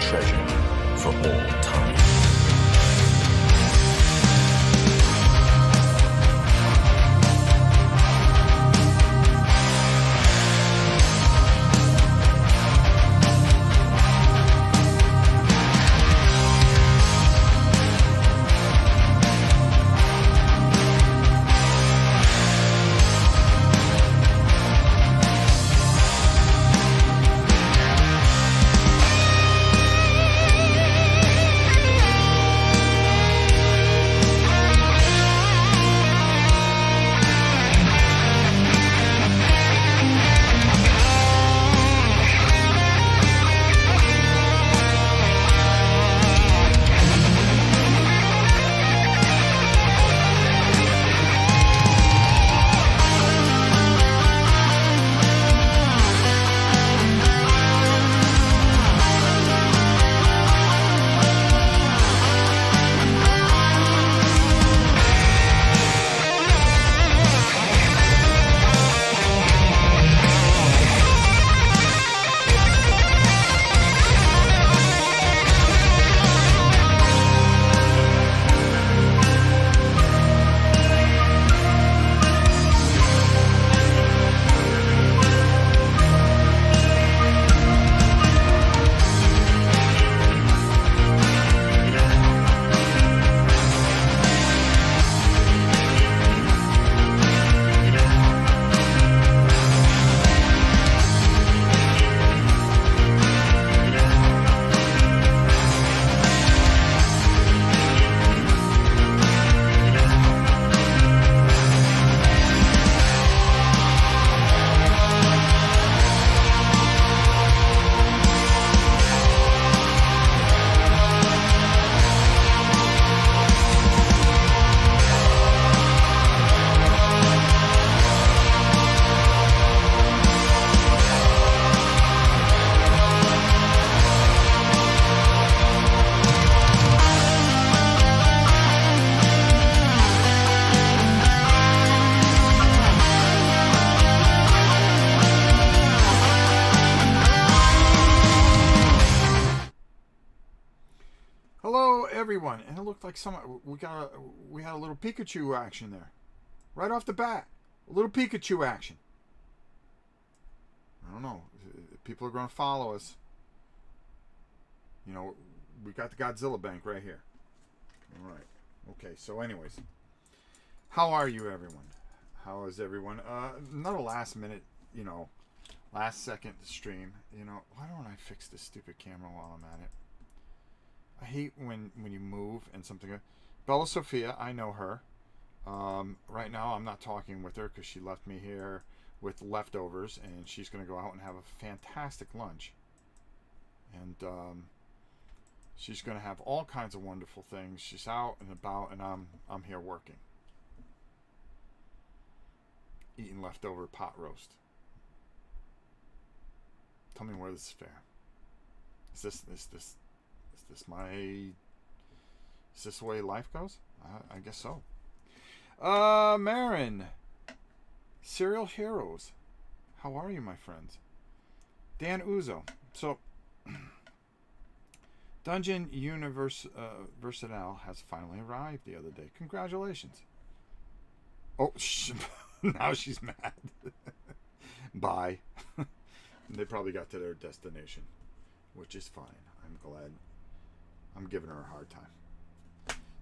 treasured for all time. Everyone, and it looked like we had a little Pikachu action there, right off the bat. A little Pikachu action. I don't know. People are going to follow us. You know, we got the Godzilla Bank right here. All right. Okay. So, anyways, how are you, everyone? How is everyone? Not a last minute, last second stream. Why don't I fix this stupid camera while I'm at it? I hate when you move and something. Bella Sophia, I know her. Right now, I'm not talking with her because she left me here with leftovers, and she's going to go out and have a fantastic lunch. And she's going to have all kinds of wonderful things. She's out and about, and I'm here working, eating leftover pot roast. Tell me where this is fair. Is this the way life goes? I guess so. Marin. Serial Heroes. How are you, my friends? Dan Uzo. So, Dungeon Versatile has finally arrived the other day. Congratulations. Oh, now she's mad. Bye. They probably got to their destination, which is fine. I'm glad. I'm giving her a hard time.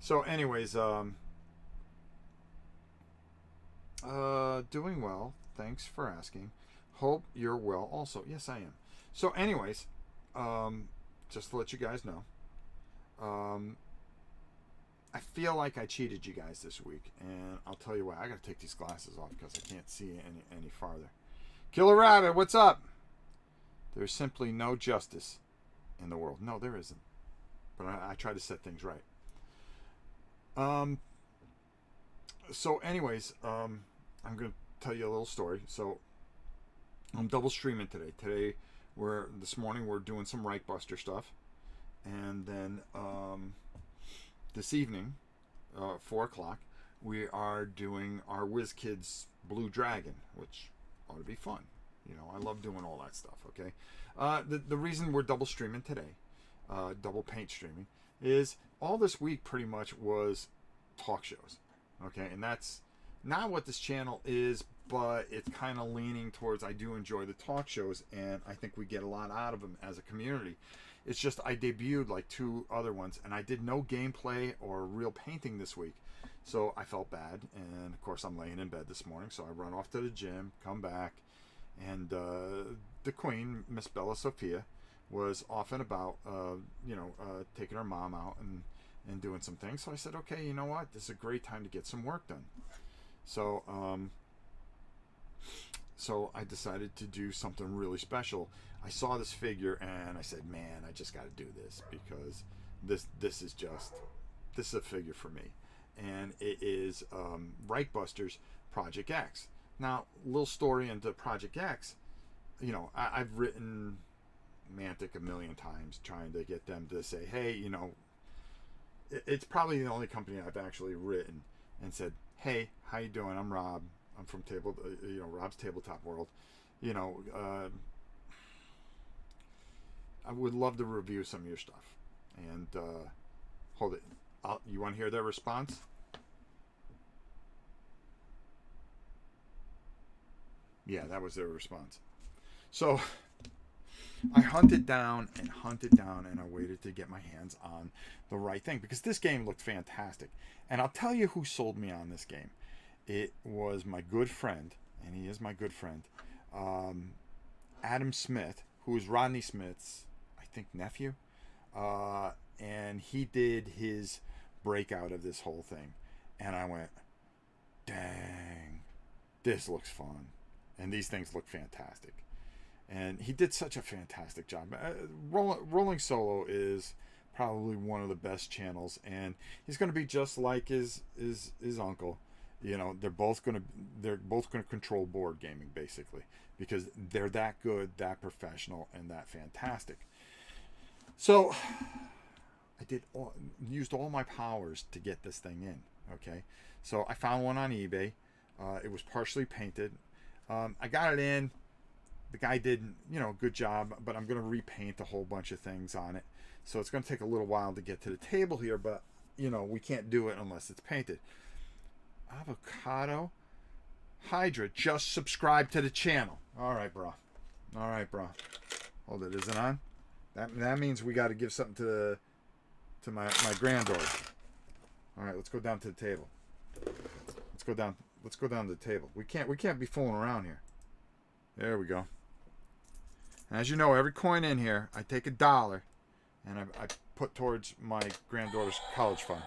So, anyways, doing well. Thanks for asking. Hope you're well also. Yes, I am. So, anyways, just to let you guys know, I feel like I cheated you guys this week, and I'll tell you what. I got to take these glasses off because I can't see any farther. Killer Rabbit, what's up? There's simply no justice in the world. No, there isn't. But I try to set things right. So anyways, I'm going to tell you a little story. So I'm double streaming today. This morning we're doing some Reichbuster stuff. And then this evening, 4 o'clock, we are doing our WizKids Blue Dragon, which ought to be fun. I love doing all that stuff, okay? The reason we're double streaming today double paint streaming, is all this week pretty much was talk shows. Okay, and that's not what this channel is, but it's kind of leaning towards, I do enjoy the talk shows, and I think we get a lot out of them as a community. It's just I debuted like 2 other ones, and I did no gameplay or real painting this week. So I felt bad, and of course I'm laying in bed this morning, so I run off to the gym, come back, and the queen, Miss Bella Sophia, was off and about, taking her mom out and doing some things. So I said, okay, you know what? This is a great time to get some work done. So I decided to do something really special. I saw this figure and I said, man, I just got to do this, because this is a figure for me. And it is Reichbusters Projekt X. Now, little story into Projekt X. You know, I've written Mantic a million times trying to get them to say, hey, you know, it's probably the only company I've actually written and said, hey, how you doing? I'm Rob. I'm from Rob's Tabletop World. You know, I would love to review some of your stuff. And hold it. You want to hear their response? Yeah, that was their response. So I hunted down, and I waited to get my hands on the right thing, because this game looked fantastic. And I'll tell you who sold me on this game. It was my good friend, and he is my good friend, Adam Smith, who is Rodney Smith's, I think, nephew. And he did his breakout of this whole thing. And I went, dang, this looks fun. And these things look fantastic. And he did such a fantastic job. Rolling Solo is probably one of the best channels, and he's going to be just like his uncle. You know, they're both going to control board gaming, basically, because they're that good, that professional, and that fantastic. So I used all my powers to get this thing in. Okay, so I found one on eBay. It was partially painted. I got it in. The guy did, a good job, but I'm going to repaint a whole bunch of things on it. So it's going to take a little while to get to the table here, but, we can't do it unless it's painted. Avocado Hydra, just subscribe to the channel. All right, bro. Hold it, is it on? That means we got to give something to my granddaughter. All right, let's go down to the table. Let's go down to the table. We can't be fooling around here. There we go. And as you know, every coin in here, I take $1 and I put towards my granddaughter's college fund.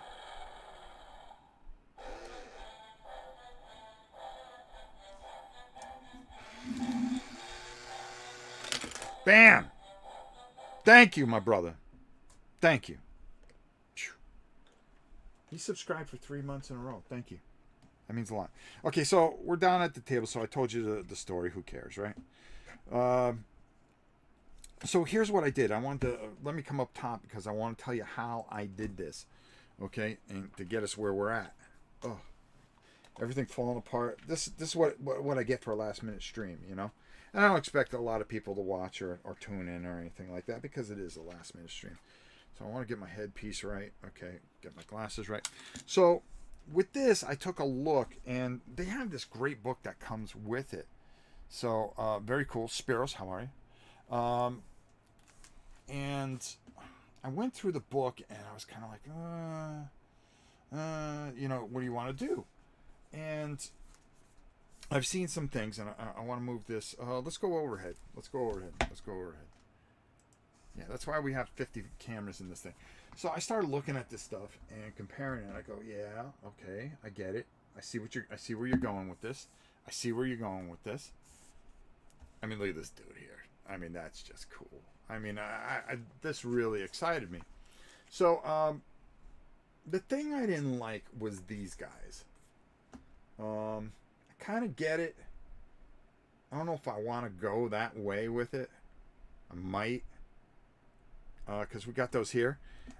Bam! Thank you, my brother. Thank you. He subscribed for 3 months in a row. Thank you. That means a lot. Okay, so we're down at the table. So I told you the story. Who cares, right? So here's what I did. I wanted to let me come up top because I want to tell you how I did this. Okay, and to get us where we're at. Oh, everything falling apart. This is what I get for a last minute stream, And I don't expect a lot of people to watch or tune in or anything like that because it is a last minute stream. So I want to get my headpiece right. Okay, get my glasses right. So with this, I took a look, and they have this great book that comes with it. So, very cool. Spiros, how are you? And I went through the book, and I was kind of like, what do you want to do? And I've seen some things, and I want to move this. Let's go overhead. Yeah, that's why we have 50 cameras in this thing. So I started looking at this stuff and comparing it. I go, yeah, okay, I get it. I see where you're going with this. I mean, look at this dude here. I mean, that's just cool. I mean, this really excited me. So, the thing I didn't like was these guys. I kind of get it. I don't know if I want to go that way with it. I might. Because we got those here.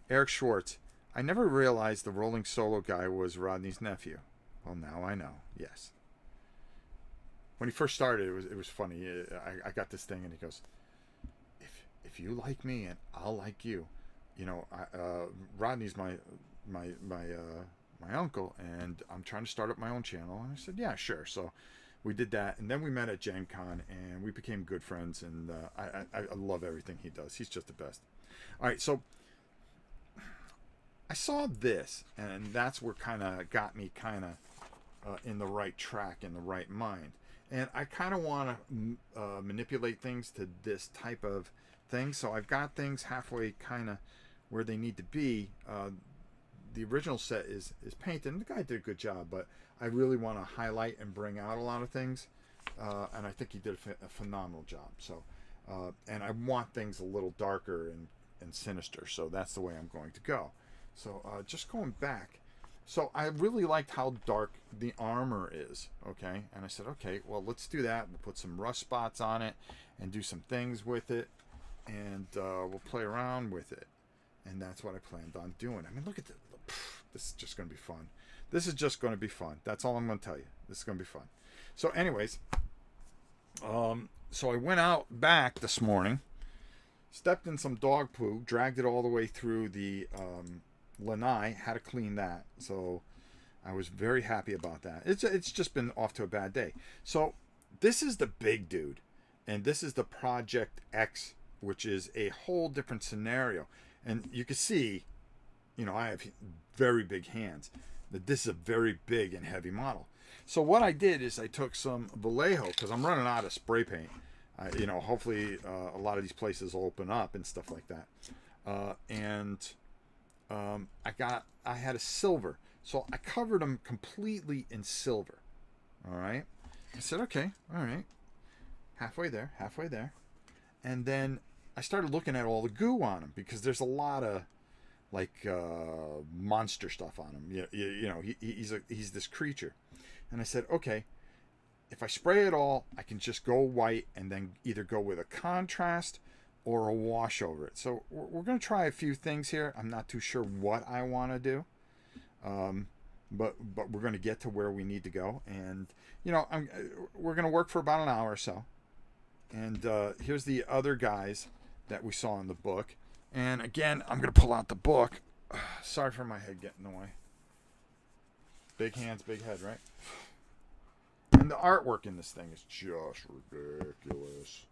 Eric Schwartz. I never realized the Rolling Solo guy was Rodney's nephew. Well, now I know. Yes. When he first started, it was funny. I got this thing, and he goes, "If you like me and I'll like you, you know, Rodney's my uncle, and I'm trying to start up my own channel. And I said, yeah, sure. So we did that, and then we met at Gen Con, and we became good friends, and I love everything he does. He's just the best. All right, so I saw this, and that's what kind of got me kind of in the right track, in the right mind. And I kind of want to manipulate things to this type of thing. So I've got things halfway kind of where they need to be. The original set is painted, and the guy did a good job, but I really want to highlight and bring out a lot of things. And I think he did a phenomenal job. So, and I want things a little darker and sinister. So that's the way I'm going to go. So just going back. So I really liked how dark the armor is, okay? And I said, okay, well, let's do that. We'll put some rust spots on it and do some things with it, and we'll play around with it. And that's what I planned on doing. I mean, look at this. This is just going to be fun. This is just going to be fun. That's all I'm going to tell you. This is going to be fun. So anyways, so I went out back this morning, stepped in some dog poo, dragged it all the way through the lanai, had to clean that. So I was very happy about that. It's just been off to a bad day. So this is the big dude, and this is the Projekt X, which is a whole different scenario. And you can see, you know, I have very big hands. That this is a very big and heavy model. So what I did is I took some Vallejo, because I'm running out of spray paint. You know, hopefully a lot of these places will open up and stuff like that. I had a silver, so I covered them completely in silver. All right. I said, okay, all right, halfway there, and then I started looking at all the goo on him, because there's a lot of like monster stuff on him. You know, he's this creature, and I said, okay, if I spray it all, I can just go white and then either go with a contrast or a wash over it. So we're going to try a few things here. I'm not too sure what I want to do, but we're going to get to where we need to go. And you know, we're going to work for about an hour or so. And here's the other guys that we saw in the book. And again, I'm going to pull out the book. Sorry for my head getting in the way. Big hands, big head, right? And the artwork in this thing is just ridiculous.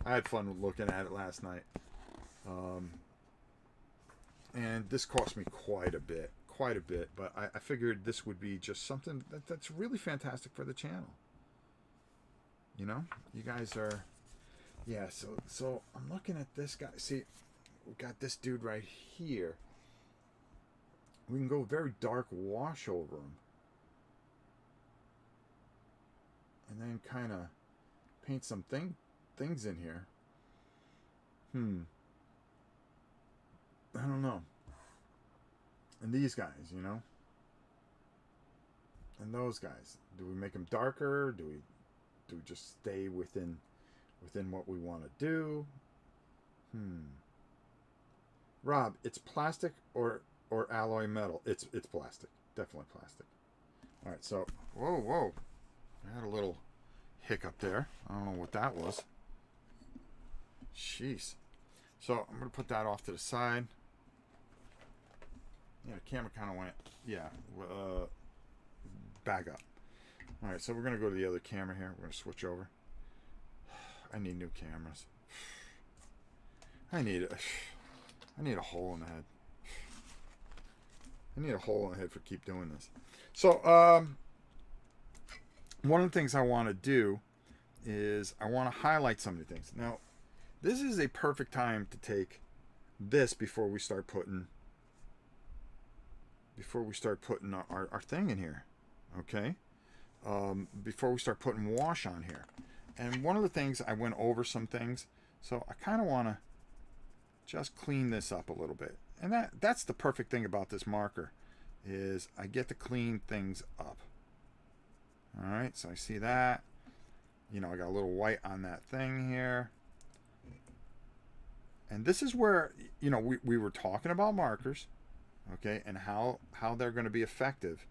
I had fun looking at it last night. And this cost me quite a bit. But I figured this would be just something that's really fantastic for the channel. You know? You guys are... Yeah, so I'm looking at this guy. See, we got this dude right here. We can go very dark wash over him. And then kind of paint some things in here. I don't know. And these guys, you know? And those guys. Do we make them darker? Do we just stay within what we want to do? Rob, it's plastic or alloy metal? It's plastic. Definitely plastic. All right, so whoa. I had a little hiccup there. I don't know what that was. Jeez. So I'm going to put that off to the side. Yeah, the camera kind of went, back up. All right, so we're going to go to the other camera here. We're going to switch over. I need new cameras. I need a hole in the head. I need a hole in the head for keep doing this. So, one of the things I want to do is I want to highlight some of the things. Now, this is a perfect time to take this before we start putting our thing in here, okay? Before we start putting wash on here. And one of the things, I went over some things, so I kind of want to just clean this up a little bit. And that's the perfect thing about this marker, is I get to clean things up. All right, so I see that. You know, I got a little white on that thing here. And this is where, you know, we were talking about markers, okay, and how they're going to be effective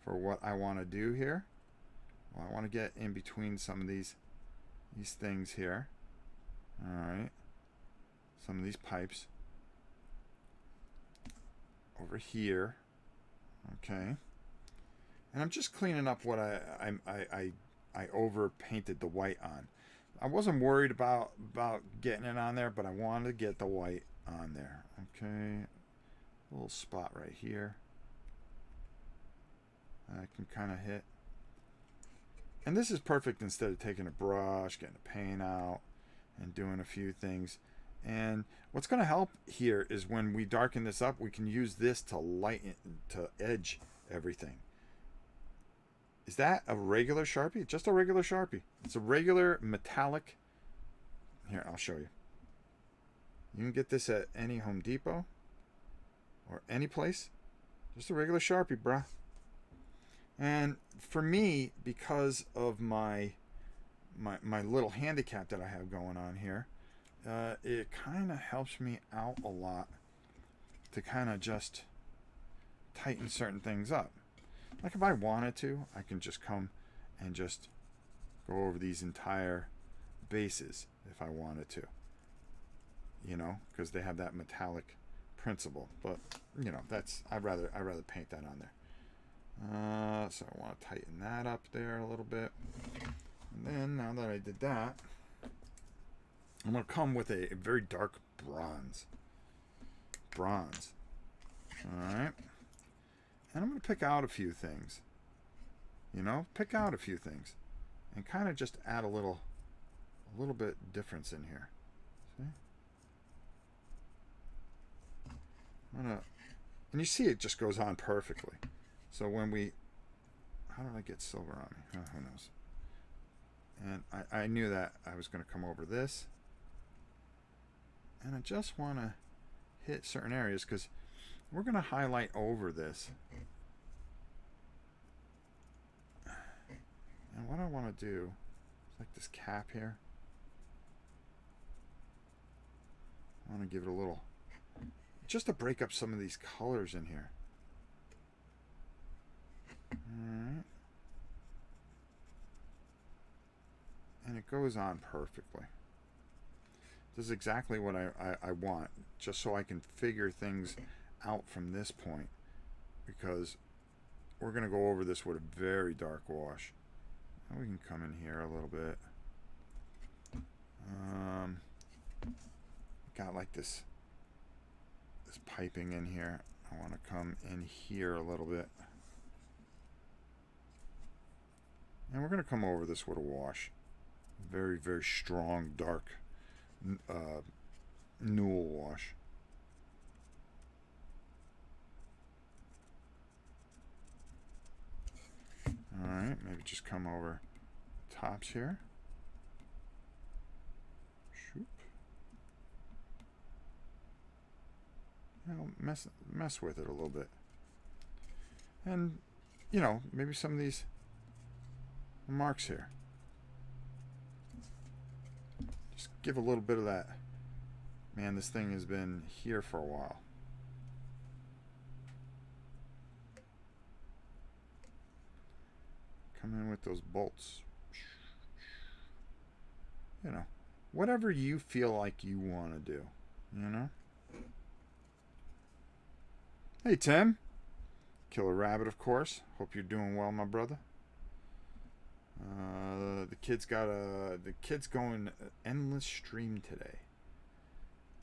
for what I want to do here. Well, I want to get in between some of these things here. All right. Some of these pipes. over here. Okay. And I'm just cleaning up what I over painted the white on. I wasn't worried about getting it on there, but I wanted to get the white on there. Okay. A little spot right here. I can kind of hit. And this is perfect instead of taking a brush, getting the paint out, and doing a few things. And what's going to help here is when we darken this up, we can use this to lighten, to edge everything. Is that a regular Sharpie? Just a regular Sharpie. It's a regular metallic. Here, I'll show you. You can get this at any Home Depot or any place. Just a regular Sharpie, bruh. And for me, because of my little handicap that I have going on here, it kind of helps me out a lot to kind of just tighten certain things up. Like if I wanted to, I can just come and just go over these entire bases if I wanted to. You know, because they have that metallic principle. But you know, I'd rather paint that on there. So I want to tighten that up there a little bit. And then now that I did that, I'm going to come with a very dark bronze. Alright. And I'm going to pick out a few things. You know, pick out a few things. And kind of just add a little bit difference in here. See? And you see it just goes on perfectly. So when we, how did I get silver on me? Oh, who knows? And I knew that I was going to come over this. And I just want to hit certain areas because we're going to highlight over this. And what I want to do is like this cap here. I want to give it a little, just to break up some of these colors in here. Alright. And it goes on perfectly. This is exactly what I want, just so I can figure things out from this point, because we're going to go over this with a very dark wash. Now we can come in here a little bit. Got like this piping in here. I want to come in here a little bit. And we're going to come over this with a wash. Very, very strong, dark Newell wash. Alright, maybe just come over tops here. Shoop. I'll mess with it a little bit. And, you know, maybe some of these marks here. Just give a little bit of that. Man, this thing has been here for a while. Come in with those bolts. You know, whatever you feel like you want to do, you know? Hey, Tim. Killer Rabbit, of course. Hope you're doing well, my brother. The kid's going endless stream today,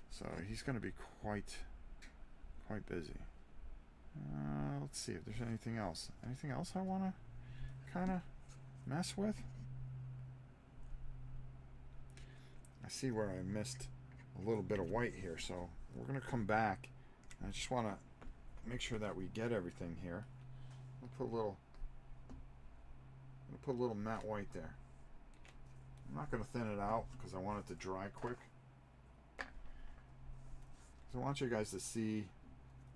so he's going to be quite busy. Let's see if there's anything else. Anything else I want to kind of mess with? I see where I missed a little bit of white here, so we're going to come back. I just want to make sure that we get everything here. I'll put a little matte white there. I'm not going to thin it out because I want it to dry quick. So I want you guys to see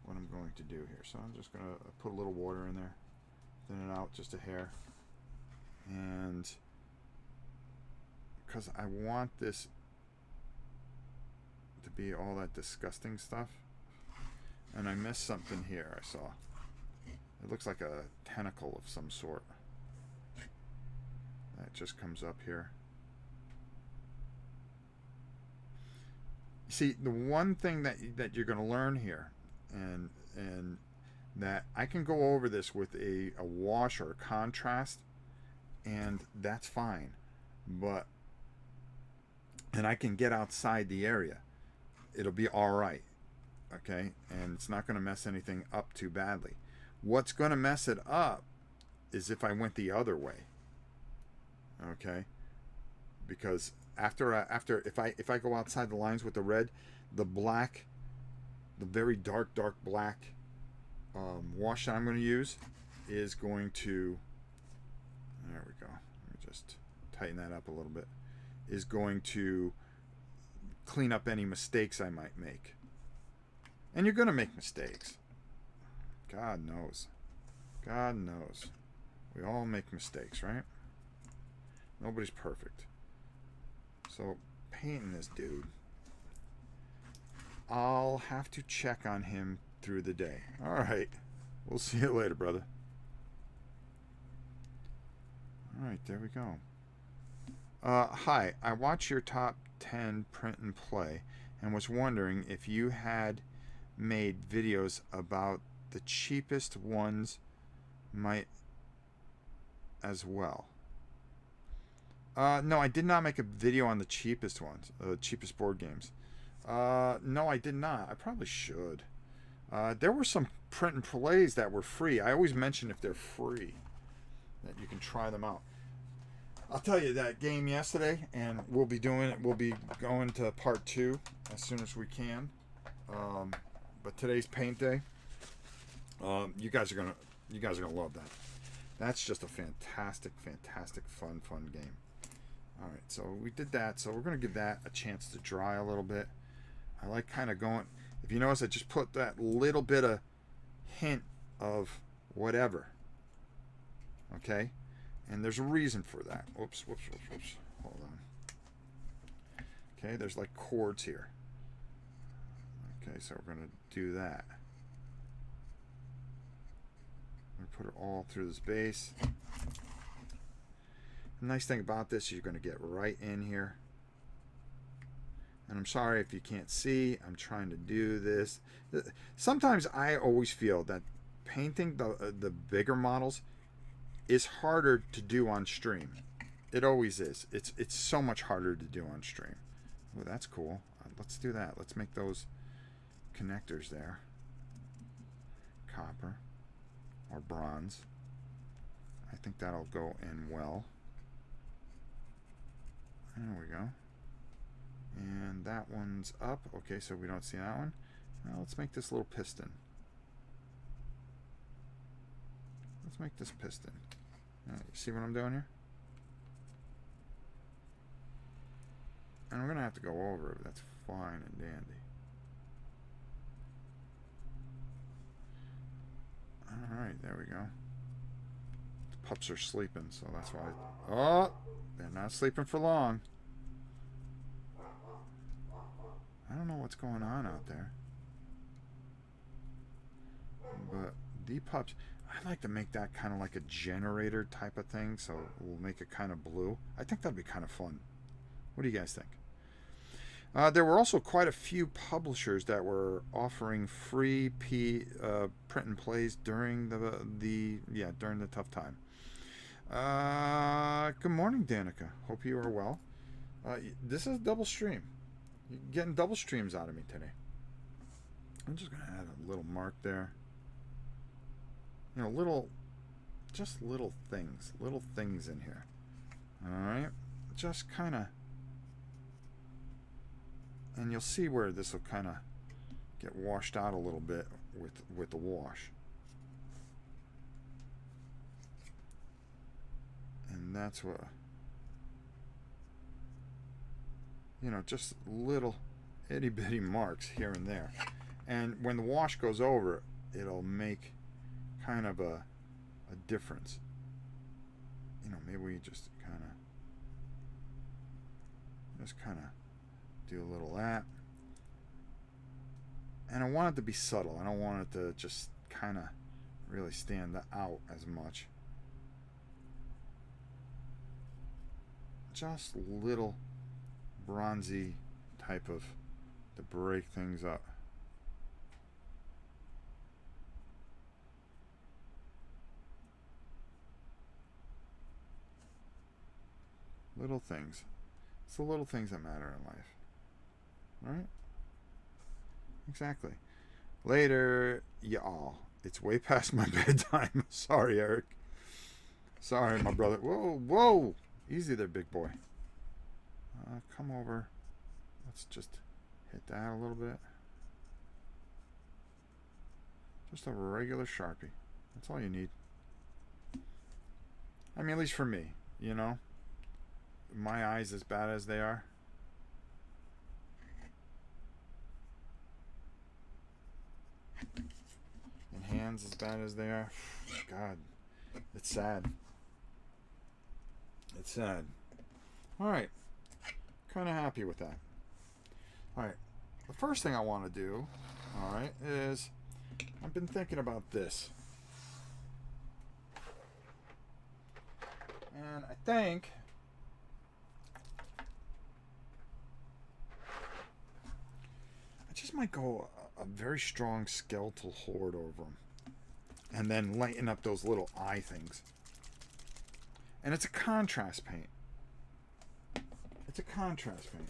what I'm going to do here. So I'm just going to put a little water in there, thin it out just a hair. And because I want this to be all that disgusting stuff. And I missed something here, I saw. It looks like a tentacle of some sort. That just comes up here. See, the one thing that you're going to learn here, and and that I can go over this with a wash or a contrast, and that's fine. But, and I can get outside the area. It'll be all right. Okay, and it's not going to mess anything up too badly. What's going to mess it up is if I went the other way. Okay, because if I go outside the lines with the red, the black, the very dark black wash that I'm going to use is going to, there we go, let me just tighten that up a little bit, is going to clean up any mistakes I might make. And you're going to make mistakes. God knows. God knows. We all make mistakes, right? Nobody's perfect. So, painting this dude, I'll have to check on him through the day. All right. We'll see you later, brother. All right, there we go. Hi, I watched your top 10 print and play and was wondering if you had made videos about the cheapest ones might as well. No, I did not make a video on the cheapest ones, cheapest board games. No, I did not. I probably should. There were some print and plays that were free. I always mention if they're free that you can try them out. I'll tell you that game yesterday, and we'll be doing it. We'll be going to part 2 as soon as we can. But today's paint day. You guys are gonna love that. That's just a fantastic fun game. All right, so we did that. So we're gonna give that a chance to dry a little bit. I like kind of going. If you notice, I just put that little bit of hint of whatever. Okay, and there's a reason for that. Whoops. Hold on. Okay, there's like chords here. Okay, so we're gonna do that. I'm gonna put it all through this base. The nice thing about this is you're gonna get right in here. And I'm sorry if you can't see. I'm trying to do this. Sometimes I always feel that painting the bigger models is harder to do on stream. It always is. It's so much harder to do on stream. Oh, that's cool. Let's do that. Let's make those connectors there. Copper or bronze. I think that'll go in well. There we go. And that one's up. Okay, so we don't see that one. Now let's make this little piston. Let's make this piston. You see what I'm doing here? And we're going to have to go over it, but that's fine and dandy. Alright, there we go. The pups are sleeping, so that's why. Oh! They're not sleeping for long. I don't know what's going on out there. But the pups, I like to make that kind of like a generator type of thing, so we'll make it kind of blue. I think that'd be kind of fun. What do you guys think? There were also quite a few publishers that were offering free print and plays during during the tough time. Good morning, Danica. Hope you are well. This is a double stream. You're getting double streams out of me today. I'm just gonna add a little mark there. You know, just little things in here. All right, just kind of. And you'll see where this will kind of get washed out a little bit with the wash. And that's what, you know, just little itty bitty marks here and there. And when the wash goes over, it'll make kind of a difference. You know, maybe we just kind of do a little of that. And I want it to be subtle. I don't want it to just kind of really stand out as much. Just little bronzy type of to break things up. Little things. It's the little things that matter in life. Right? Exactly. Later, y'all. It's way past my bedtime. Sorry, Eric. Sorry, my brother. Whoa, whoa. Easy there, big boy. Come over. Let's just hit that a little bit. Just a regular Sharpie. That's all you need. I mean, at least for me, you know. My eyes as bad as they are. And hands as bad as they are. God, it's sad. It's sad. Alright. Kind of happy with that. Alright. The first thing I want to do, alright, is I've been thinking about this. And I think I just might go a very strong skeletal horde over them. And then lighten up those little eye things. And it's a contrast paint. It's a contrast paint.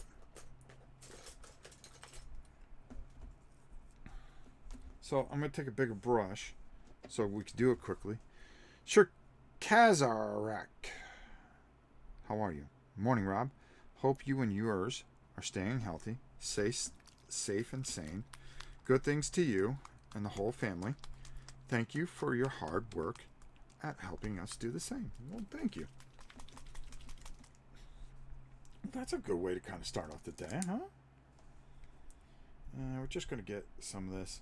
So I'm going to take a bigger brush so we can do it quickly. Sure, Kazarak. How are you? Morning, Rob. Hope you and yours are staying healthy, safe and sane. Good things to you and the whole family. Thank you for your hard work at helping us do the same. Well, thank you. That's a good way to kind of start off the day, huh? We're just going to get some of this.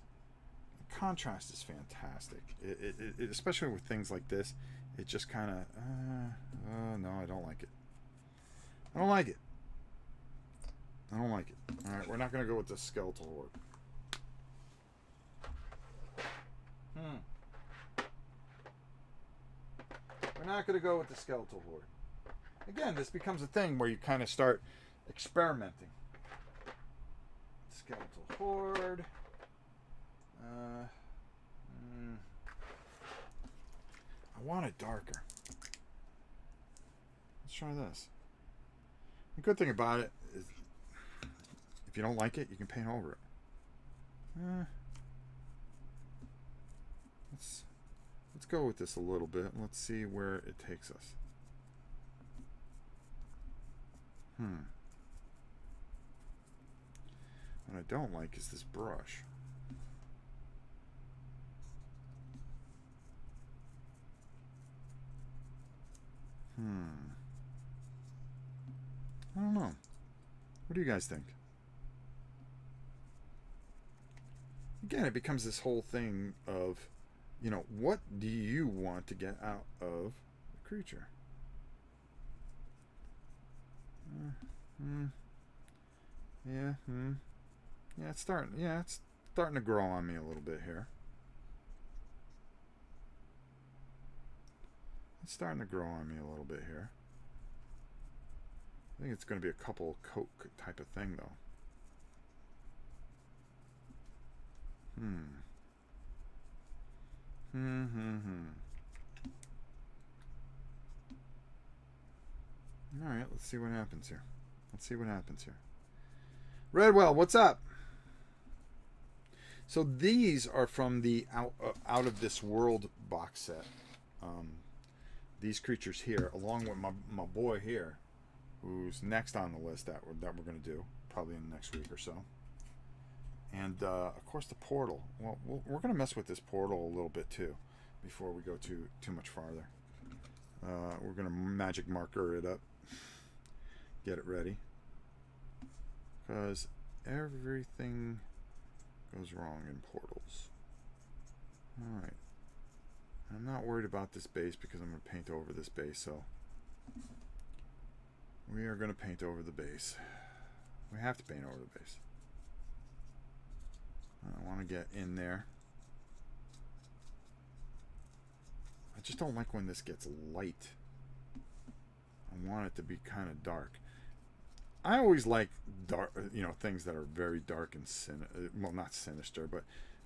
The contrast is fantastic. It especially with things like this, it just kind of, oh no, I don't like it. I don't like it. I don't like it. All right, we're not going to go with the skeletal horde. We're not going to go with the skeletal horde. Again, this becomes a thing where you kind of start experimenting. Skeletal horde. I want it darker. Let's try this. The good thing about it is if you don't like it, you can paint over it. Let's go with this a little bit. Let's see where it takes us. What I don't like is this brush. I don't know. What do you guys think? Again, it becomes this whole thing of, you know, what do you want to get out of the creature? Yeah, it's starting to grow on me a little bit here. It's starting to grow on me a little bit here. I think it's going to be a couple coat type of thing, though. Alright, let's see what happens here. Redwell, what's up? So these are from the Out of This World box set. These creatures here, along with my boy here, who's next on the list that we're going to do, probably in the next week or so. And, of course, the portal. Well, we're going to mess with this portal a little bit, too, before we go too much farther. We're going to magic marker it up. Get it ready. Because everything goes wrong in portals. Alright. I'm not worried about this base because I'm going to paint over this base, so we are going to paint over the base. We have to paint over the base. I want to get in there. I just don't like when this gets light. I want it to be kind of dark. I always like dark, things that are very dark and well, not sinister, but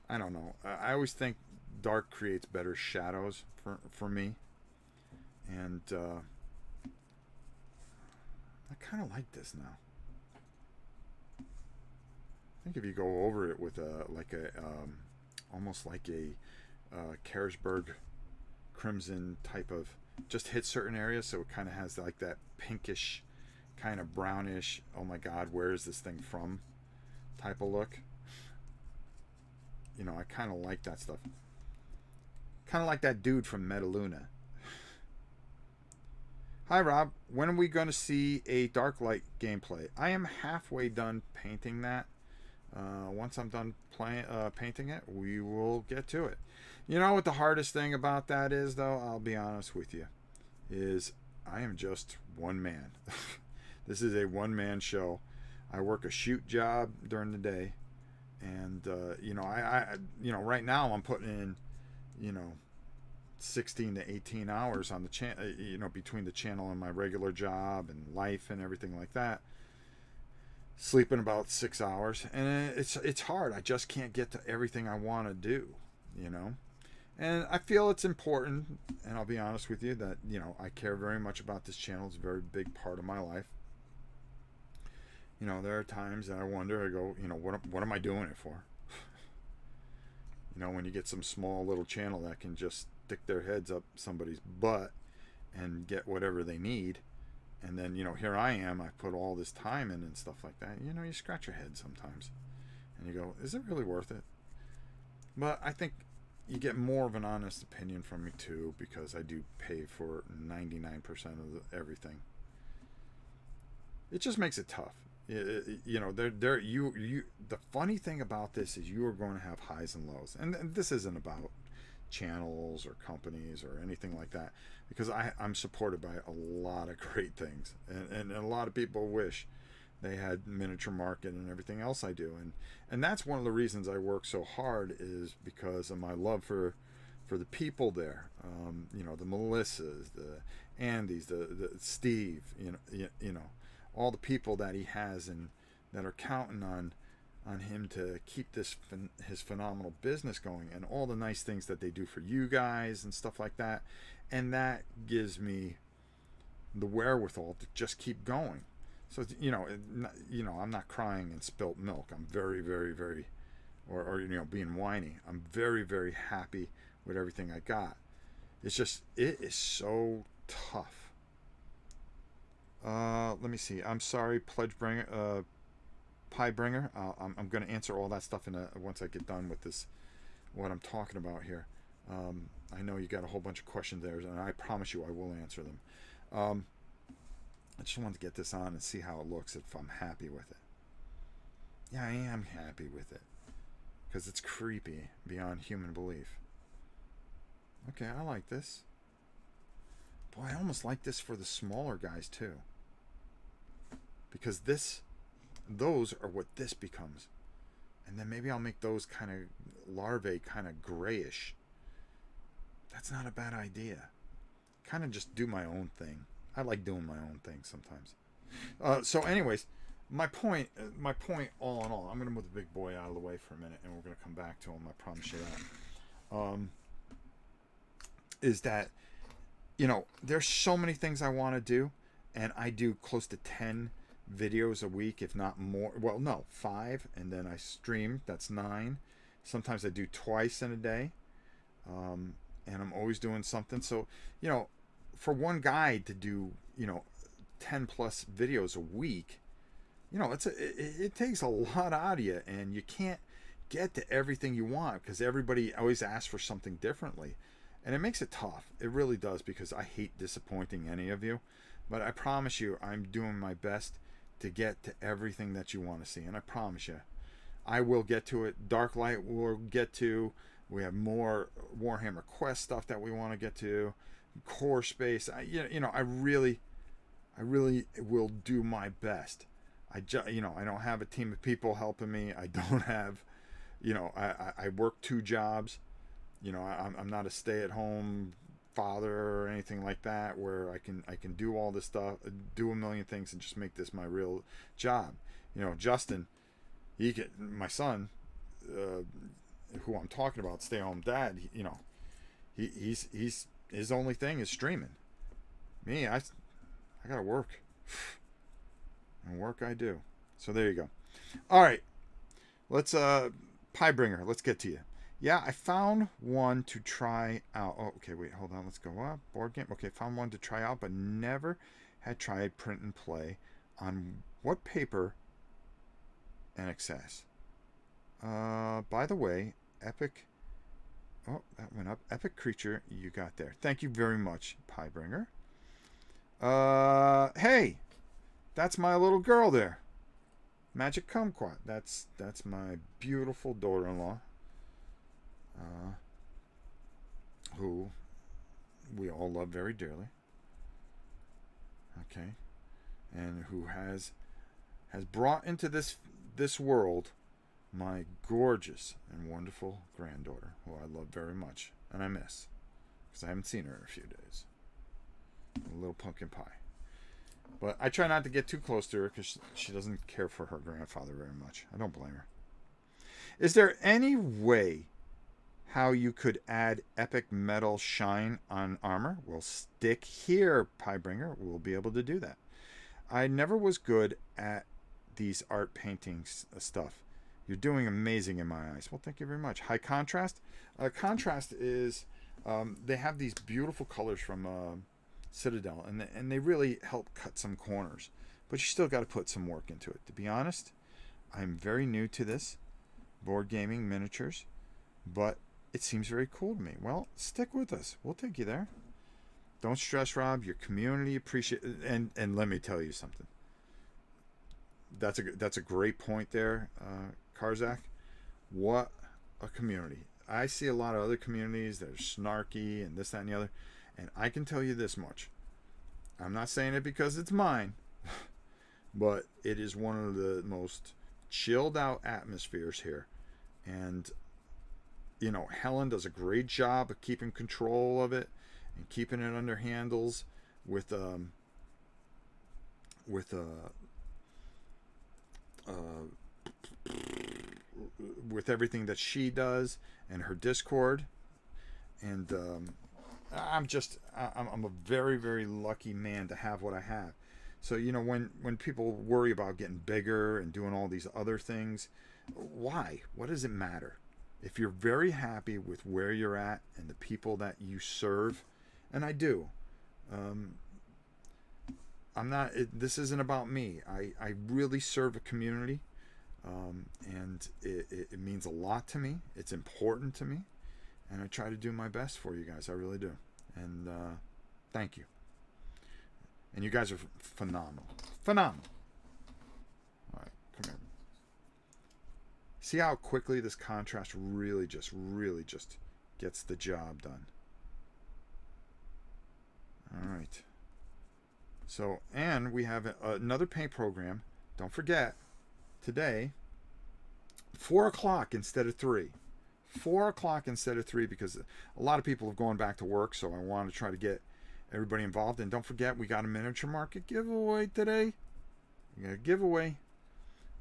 I don't know. I always think dark creates better shadows for me. And I kind of like this now. I think if you go over it with almost like a Carisberg crimson type of, just hit certain areas, so it kind of has like that pinkish, kind of brownish, oh my god, where is this thing from type of look. You know, I kind of like that stuff. Kind of like that dude from Metaluna. Hi Rob, when are we going to see a Dark Light gameplay? I am halfway done painting that. Once I'm done painting it, we will get to it. You know what the hardest thing about that is, though? I'll be honest with you. Is I am just one man. This is a one-man show. I work a shoot job during the day. And, you know, right now I'm putting in, 16 to 18 hours on the channel, between the channel and my regular job and life and everything like that. Sleeping about 6 hours, and it's hard. I just can't get to everything I want to do, and I feel it's important, and I'll be honest with you that I care very much about this channel. It's a very big part of my life. There are times that I wonder, I go, what am I doing it for? When you get some small little channel that can just stick their heads up somebody's butt and get whatever they need. And then, here I am, I put all this time in and stuff like that. You scratch your head sometimes. And you go, is it really worth it? But I think you get more of an honest opinion from me, too, because I do pay for 99% of everything. It just makes it tough. The funny thing about this is you are going to have highs and lows. And this isn't about channels or companies or anything like that, because I'm supported by a lot of great things, and a lot of people wish they had miniature market and everything else I do, and that's one of the reasons I work so hard, is because of my love for the people there. The Melissas, the Andys, the Steve, all the people that he has and that are counting on him to keep his phenomenal business going, and all the nice things that they do for you guys and stuff like that. And that gives me the wherewithal to just keep going. So, I'm not crying in spilt milk. I'm very, very, very, or being whiny. I'm very, very happy with everything I got. It's just, it is so tough. Let me see. I'm sorry, Pie Bringer. I'm going to answer all that stuff once I get done with this, what I'm talking about here. I know you got a whole bunch of questions there, and I promise you I will answer them. I just wanted to get this on and see how it looks, if I'm happy with it. Yeah, I am happy with it, because it's creepy beyond human belief. Okay, I like this. Boy, I almost like this for the smaller guys too, because those are what this becomes. And then maybe I'll make those kind of larvae kind of grayish. That's not a bad idea. Kind of just do my own thing. I like doing my own thing sometimes. So anyways, my point all in all, I'm going to move the big boy out of the way for a minute, and we're going to come back to him, I promise you that. Is that, there's so many things I want to do, and I do close to 10 videos a week, if not more. Well, no, 5, and then I stream. That's 9. Sometimes I do twice in a day, and I'm always doing something. So, for one guy to do 10 plus videos a week, it takes a lot out of you, and you can't get to everything you want because everybody always asks for something differently, and it makes it tough. It really does, because I hate disappointing any of you. But I promise you, I'm doing my best to get to everything that you want to see. And I promise you, I will get to it. Dark Light we'll get to. We have more Warhammer Quest stuff that we want to get to. Core Space. I really will do my best. I don't have a team of people helping me. I don't have, I work 2 jobs. I'm not a stay-at-home father or anything like that, where I can do all this stuff, do a million things, and just make this my real job. Justin, my son, who I'm talking about, stay-home dad. He's his only thing is streaming. Me, I gotta work. And work I do. So there you go. All right. Let's Piebringer, let's get to you. Yeah, I found one to try out. Oh, okay, wait, hold on. Let's go up. Board game. Okay, found one to try out, but never had tried print and play. On what paper and access? By the way, Epic. Oh, that went up. Epic creature you got there. Thank you very much, Piebringer. Hey, that's my little girl there. Magic Kumquat. That's my beautiful daughter-in-law. Who we all love very dearly. Okay. And who has brought into this world my gorgeous and wonderful granddaughter, who I love very much and I miss, because I haven't seen her in a few days. A little pumpkin pie. But I try not to get too close to her because she doesn't care for her grandfather very much. I don't blame her. Is there any way how you could add epic metal shine on armor? Well, stick here, Piebringer. We'll be able to do that. I never was good at these art paintings stuff. You're doing amazing in my eyes. Well, thank you very much. High contrast. Contrast is they have these beautiful colors from Citadel, and they really help cut some corners. But you still got to put some work into it. To be honest, I'm very new to this board gaming miniatures, but it seems very cool to me. Well, stick with us. We'll take you there. Don't stress, Rob. Your community appreciate, and let me tell you something. That's a great point there, Karzak. What a community. I see a lot of other communities that are snarky and this, that, and the other. And I can tell you this much. I'm not saying it because it's mine, but it is one of the most chilled out atmospheres here. And, you know, Helen does a great job of keeping control of it and keeping it under handles with everything that she does and her Discord. And I'm a very, very lucky man to have what I have. So, you know, when people worry about getting bigger and doing all these other things, why? What does it matter? If you're very happy with where you're at and the people that you serve, and I do, this isn't about me. I really serve a community, and it means a lot to me. It's important to me. And I try to do my best for you guys. I really do. And thank you. And you guys are phenomenal. Phenomenal. All right, come here. See how quickly this contrast really just gets the job done. All right. So, and we have another paint program. Don't forget, today, 4 o'clock instead of 3. 4 o'clock instead of 3, because a lot of people have gone back to work, so I want to try to get everybody involved. And don't forget, we got a miniature market giveaway today. We got a giveaway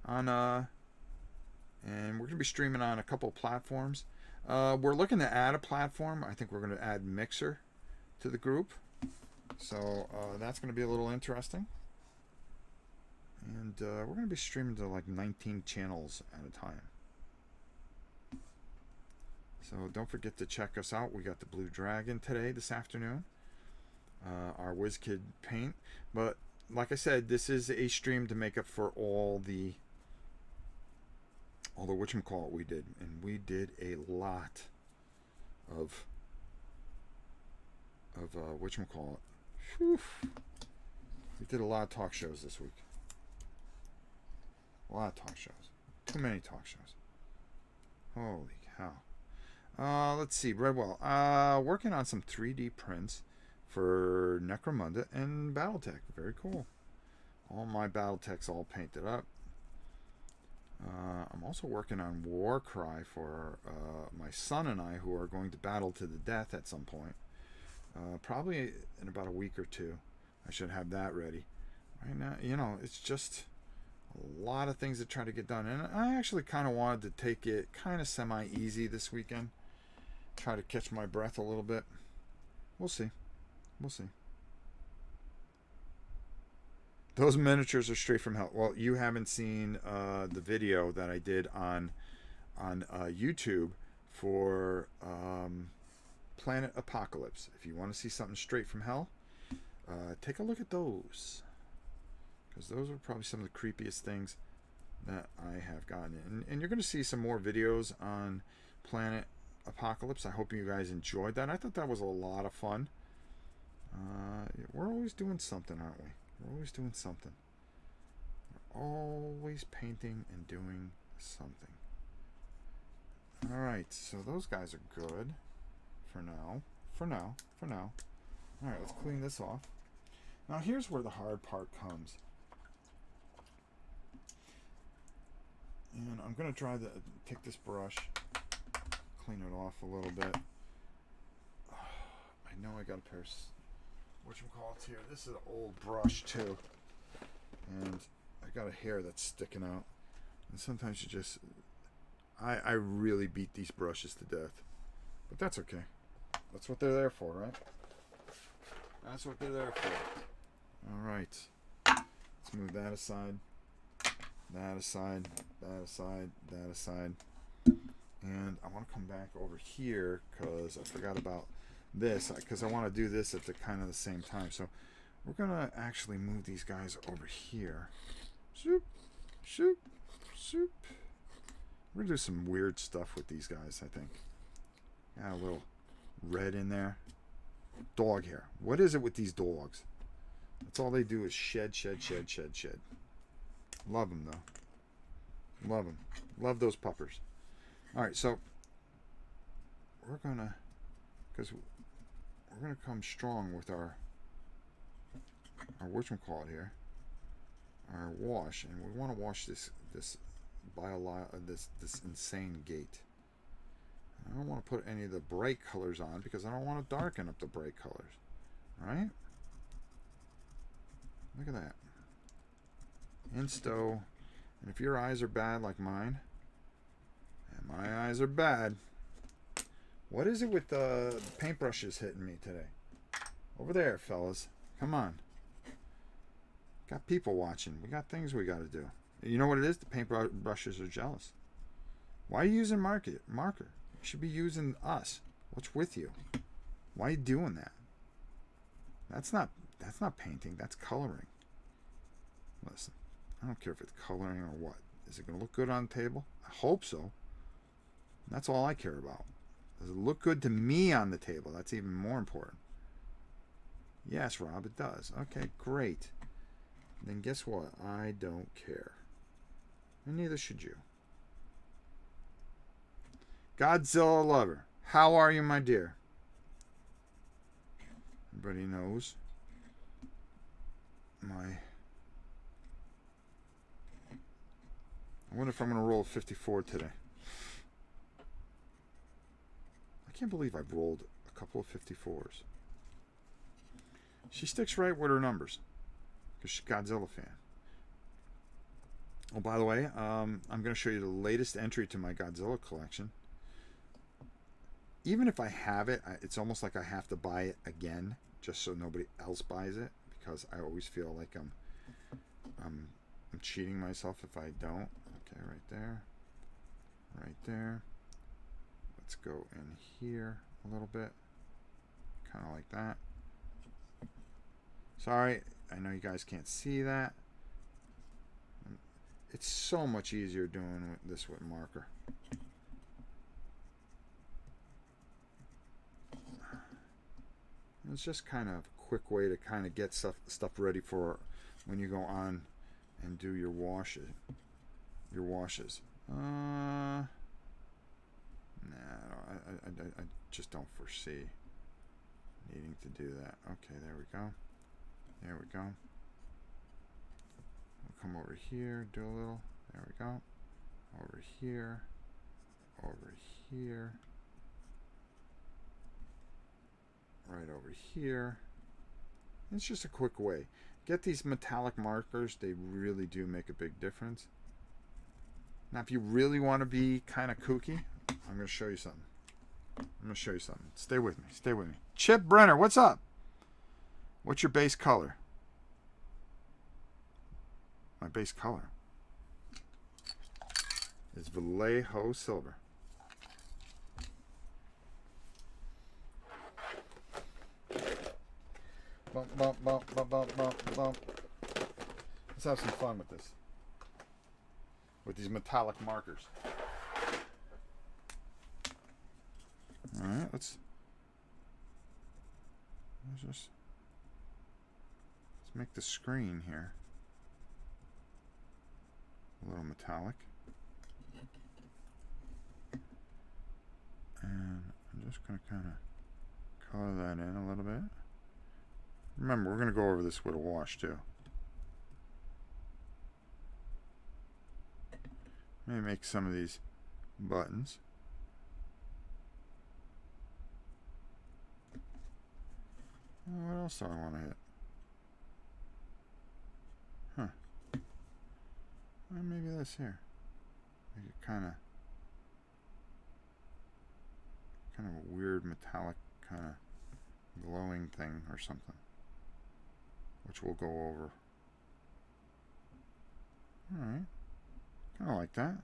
on and we're going to be streaming on a couple of platforms. We're looking to add a platform. I think we're going to add Mixer to the group, so that's going to be a little interesting. And we're going to be streaming to like 19 channels at a time. So don't forget to check us out. We got the Blue Dragon today, this afternoon. Our WizKid paint. But like I said, this is a stream to make up for all the whatchamacallit we did. And we did a lot of whatchamacallit. Whew. We did a lot of talk shows this week. A lot of talk shows. Too many talk shows. Holy cow. Let's see. Redwell. Working on some 3D prints for Necromunda and Battletech. Very cool. All my Battletechs all painted up. I'm also working on Warcry for my son and I, who are going to battle to the death at some point. Probably in about a week or two. I should have that ready. Right now, you know, it's just a lot of things to try to get done. And I actually kind of wanted to take it kind of semi-easy this weekend. Try to catch my breath a little bit. We'll see. We'll see. Those miniatures are straight from hell. Well, you haven't seen the video that I did on YouTube for Planet Apocalypse. If you want to see something straight from hell, take a look at those, because those are probably some of the creepiest things that I have gotten. And you're going to see some more videos on Planet Apocalypse. I hope you guys enjoyed that. I thought that was a lot of fun. We're always doing something, aren't we? We're always doing something. We're always painting and doing something. Alright, so those guys are good for now. For now. Alright, let's clean this off. Now here's where the hard part comes. And I'm going to try to take this brush, clean it off a little bit. I know I got a pair of whatchamacallits here. This is an old brush too. And I got a hair that's sticking out. And sometimes you just... I really beat these brushes to death. But that's okay. That's what they're there for, right? That's what they're there for. Alright. Let's move that aside. That aside. That aside. That aside. And I want to come back over here because I forgot about this. Because I want to do this at the kind of the same time. So we're going to actually move these guys over here. Shoop. Shoop. Shoop. We're going to do some weird stuff with these guys, I think. Got a little red in there. Dog hair. What is it with these dogs? That's all they do is shed. Love them, though. Love them. Love those puppers. Alright, so we're going to... Because we're going to come strong with our whatchamacallit here. Our wash. And we want to wash this insane gate. I don't want to put any of the bright colors on because I don't want to darken up the bright colors. Alright? Look at that. Insto. And if your eyes are bad like mine, and my eyes are bad, what is it with the paintbrushes hitting me today? Over there, fellas. Come on. Got people watching. We got things we got to do. You know what it is? The paintbrushes are jealous. Why are you using marker? You should be using us. What's with you? Why are you doing that? That's not painting. That's coloring. Listen, I don't care if it's coloring or what. Is it going to look good on the table? I hope so. That's all I care about. Does it look good to me on the table? That's even more important. Yes, Rob, it does. Okay, great. Then guess what? I don't care. And neither should you. Godzilla lover, how are you, my dear? Everybody knows I wonder if I'm going to roll 54 today. I can't believe I've rolled a couple of 54s. She sticks right with her numbers because she's a Godzilla fan. Oh, by the way, I'm going to show you the latest entry to my Godzilla collection. Even if I have it, it's almost like I have to buy it again just so nobody else buys it, because I always feel like I'm cheating myself if I don't. Okay, right there. Right there. Let's go in here a little bit. Kind of like that. Sorry, I know you guys can't see that. It's so much easier doing this with marker. It's just kind of a quick way to kind of get stuff ready for when you go on and do your washes. Nah, I just don't foresee needing to do that. Okay, there we go. There we go. We'll come over here, do a little. There we go. Over here. Over here. Right over here. It's just a quick way. Get these metallic markers. They really do make a big difference. Now, if you really want to be kind of kooky, I'm going to show you something. Stay with me. Stay with me. Chip Brenner, what's up? What's your base color? my base color is Vallejo silver. Bump, bump, bump, bump, bump, bump, bump. Let's have some fun with this. With these metallic markers. Alright, let's make the screen here a little metallic. And I'm just going to kind of color that in a little bit. Remember, we're going to go over this with a wash too. Maybe make some of these buttons. What else do I want to hit? Huh. Well, maybe this here. Make it kind of a weird metallic kind of glowing thing or something, which we'll go over. All right. Kind of like that.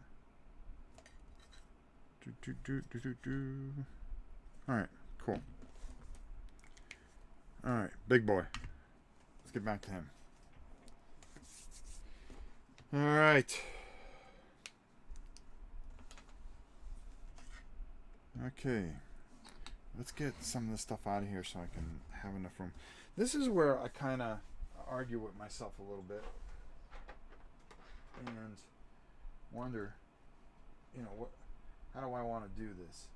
All right. Cool. All right, big boy. Let's get back to him. All right. Okay. Let's get some of this stuff out of here so I can have enough room. This is where I kind of argue with myself a little bit and wonder, you know, how do I want to do this?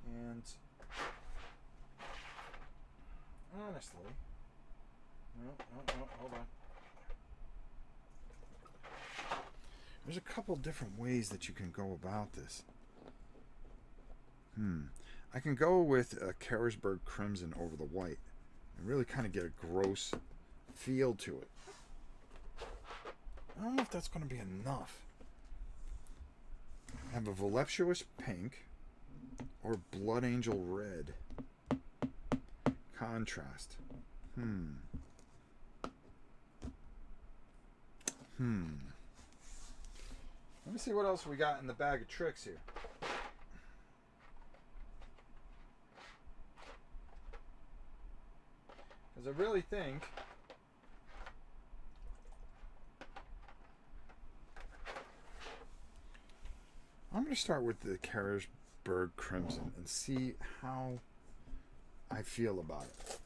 And honestly, no, hold on. There's a couple different ways that you can go about this. I can go with a Carisberg Crimson over the white and really kind of get a gross feel to it. I don't know if that's going to be enough. I have a voluptuous pink or Blood Angel red contrast. Let me see what else we got in the bag of tricks here. Because I really think I'm going to start with the Carisberg Crimson and see how I feel about it.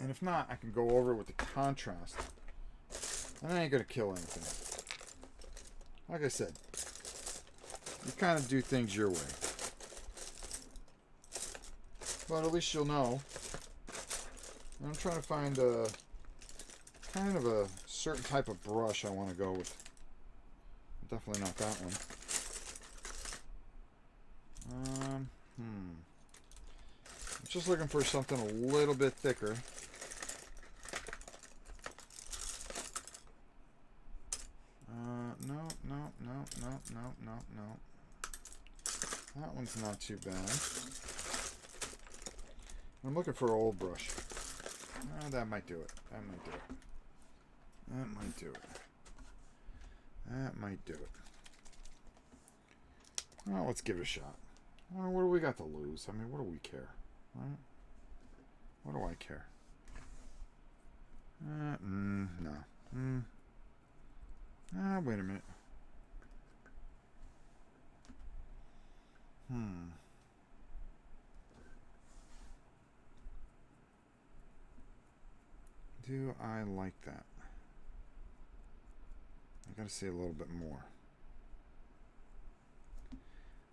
And if not, I can go over it with the contrast. And I ain't going to kill anything. Like I said, you kind of do things your way. But at least you'll know. I'm trying to find a kind of a certain type of brush I want to go with. Definitely not that one. I'm just looking for something a little bit thicker. No. That one's not too bad. I'm looking for an old brush. That might do it. That might do it. Well, let's give it a shot. What do we got to lose? I mean, what do we care? Right? What do I care? No. Wait a minute. Do I like that? I gotta say a little bit more.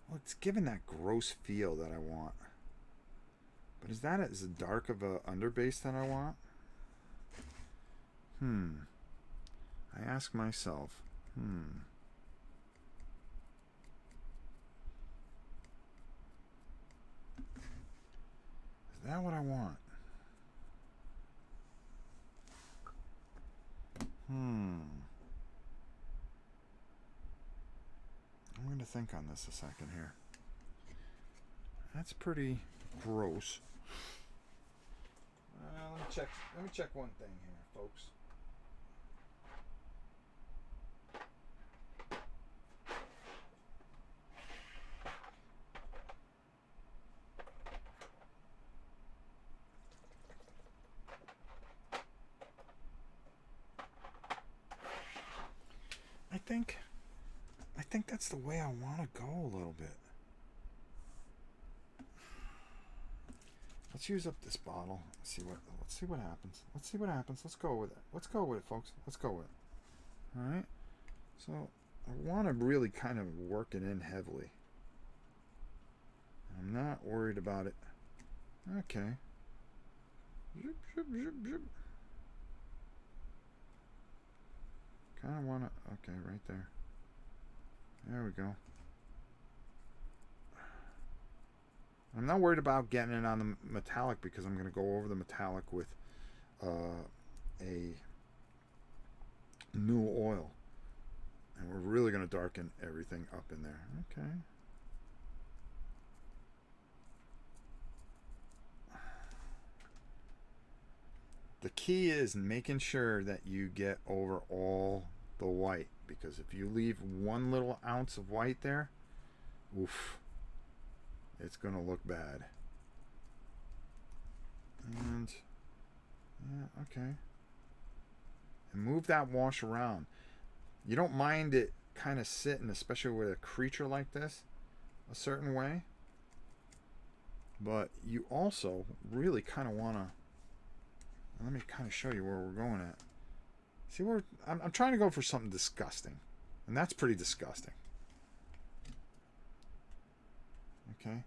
Well, it's given that gross feel that I want. But is that as dark of a underbase that I want? I ask myself, is that what I want? I'm going to think on this a second here. That's pretty gross. Let me check one thing here, folks. I think that's the way I want to go a little bit. Let's use up this bottle. Let's see what happens. Let's see what happens. Let's go with it. Let's go with it, folks. Let's go with it. All right. So I want to really kind of work it in heavily. I'm not worried about it. Okay. Zip, zip, zip, zip. Kind of want to. Okay, right there. There we go. I'm not worried about getting it on the metallic because I'm going to go over the metallic with a new oil. And we're really going to darken everything up in there. Okay. The key is making sure that you get over all the white, because if you leave 1 little ounce of white there, oof, it's gonna look bad. And yeah, okay. And move that wash around. You don't mind it kind of sitting, especially with a creature like this, a certain way. But you also really kind of want to. Let me kind of show you where we're going at. See where I'm trying to go for something disgusting, and that's pretty disgusting. Okay,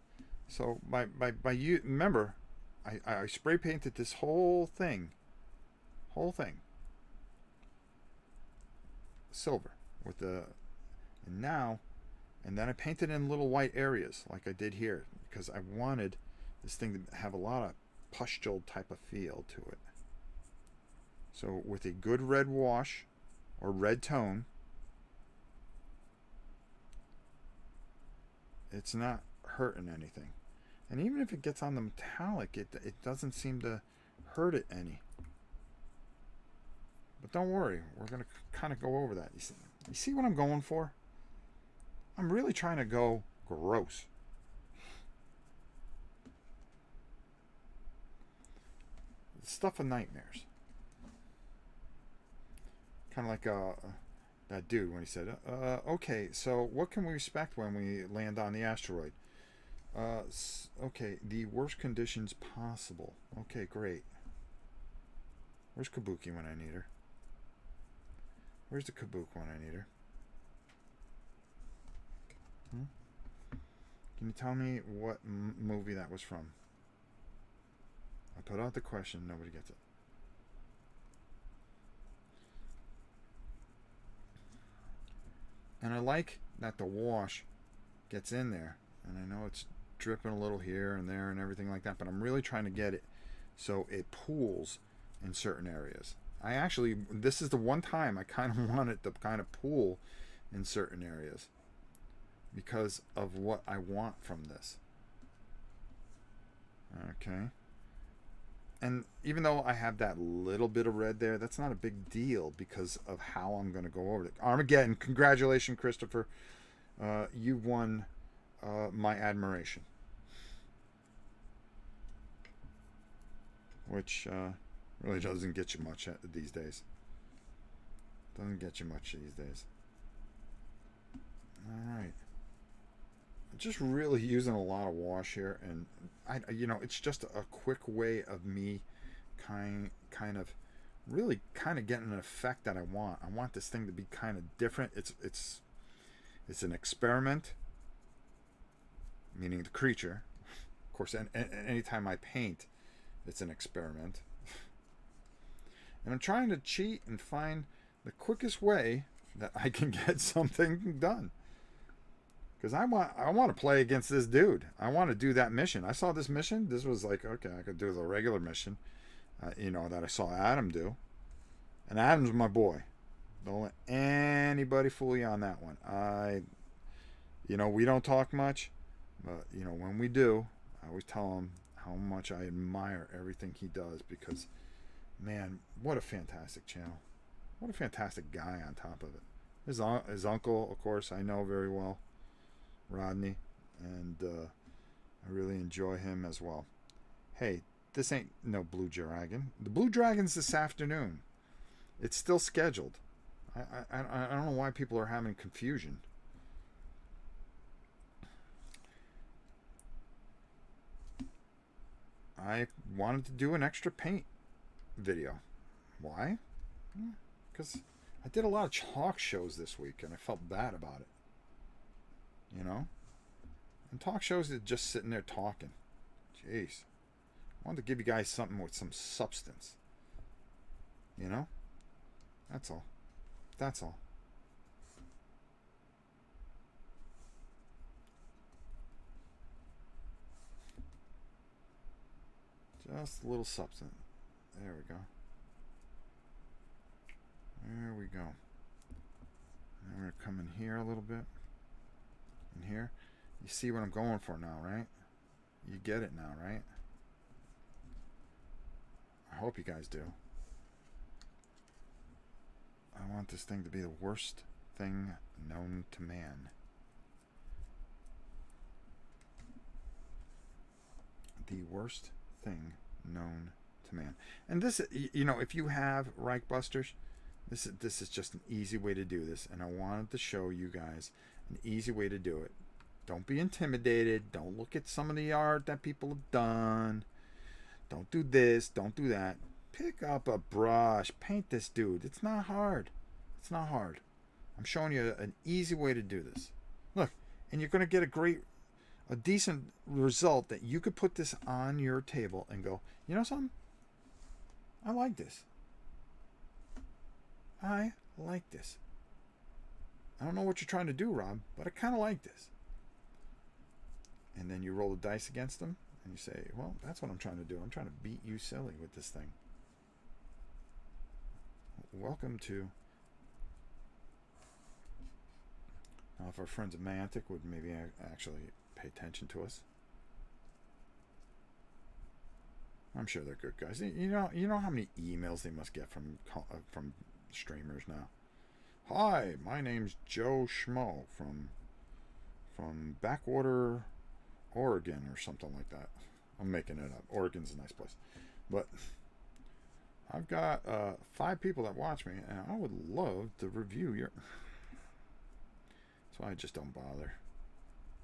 so by you remember, I spray painted this whole thing silver with the and then I painted in little white areas like I did here because I wanted this thing to have a lot of pustule type of feel to it. So with a good red wash or red tone, it's not hurting anything. And even if it gets on the metallic, it doesn't seem to hurt it any. But don't worry, we're going to kind of go over that. You see what I'm going for? I'm really trying to go gross. The stuff of nightmares. Kind of like that dude when he said, okay, so what can we expect when we land on the asteroid? Okay, the worst conditions possible. Okay, great. Where's Kabuki when I need her? Where's the Kabuki when I need her? Can you tell me what movie that was from? I put out the question, nobody gets it. And I like that the wash gets in there. And I know it's dripping a little here and there and everything like that, but I'm really trying to get it so it pools in certain areas. This is the one time I kind of want it to kind of pool in certain areas because of what I want from this. Okay. And even though I have that little bit of red there, that's not a big deal because of how I'm going to go over it. Armageddon, congratulations, Christopher. You won my admiration. Which really doesn't get you much these days. Doesn't get you much these days. All right. Just really using a lot of wash here, and it's just a quick way of me kind of really kind of getting an effect that I want. I want this thing to be kind of different. It's an experiment, meaning the creature. Of course, and anytime I paint, it's an experiment. And I'm trying to cheat and find the quickest way that I can get something done. Because I want to play against this dude. I want to do that mission. I saw this mission. This was like, okay, I could do the regular mission, that I saw Adam do. And Adam's my boy. Don't let anybody fool you on that one. We don't talk much, but, when we do, I always tell him how much I admire everything he does because Man, what a fantastic channel. What a fantastic guy on top of it. His uncle, of course, I know very well, Rodney, and I really enjoy him as well. Hey, this ain't no Blue Dragon. The Blue Dragon's this afternoon. It's still scheduled. I don't know why people are having confusion. I wanted to do an extra paint video. Why? Because I did a lot of talk shows this week and I felt bad about it. You know? And talk shows are just sitting there talking. Jeez. I wanted to give you guys something with some substance. You know? That's all. That's all. Just a little substance. There we go. There we go. Now we're going to come in here a little bit. In here. You see what I'm going for now, right? You get it now, right? I hope you guys do. I want this thing to be the worst thing known to man. The worst thing known to man. And this, you know, if you have Reichbusters, this is just an easy way to do this. And I wanted to show you guys an easy way to do it. Don't be intimidated. Don't look at some of the art that people have done. Don't do this. Don't do that. Pick up a brush. Paint this dude. It's not hard. It's not hard. I'm showing you an easy way to do this. Look, and you're going to get a decent result that you could put this on your table and go, you know something? I like this. I like this. I don't know what you're trying to do, Rob, but I kind of like this. And then you roll the dice against them and you say, well, that's what I'm trying to do. I'm trying to beat you silly with this thing. Welcome to... Now, if our friends at Mantic would maybe actually pay attention to us. I'm sure they're good guys. You know how many emails they must get from streamers now. Hi, my name's Joe Schmo from Backwater, Oregon, or something like that. I'm making it up. Oregon's a nice place, but I've got 5 people that watch me, and I would love to review your. So I just don't bother.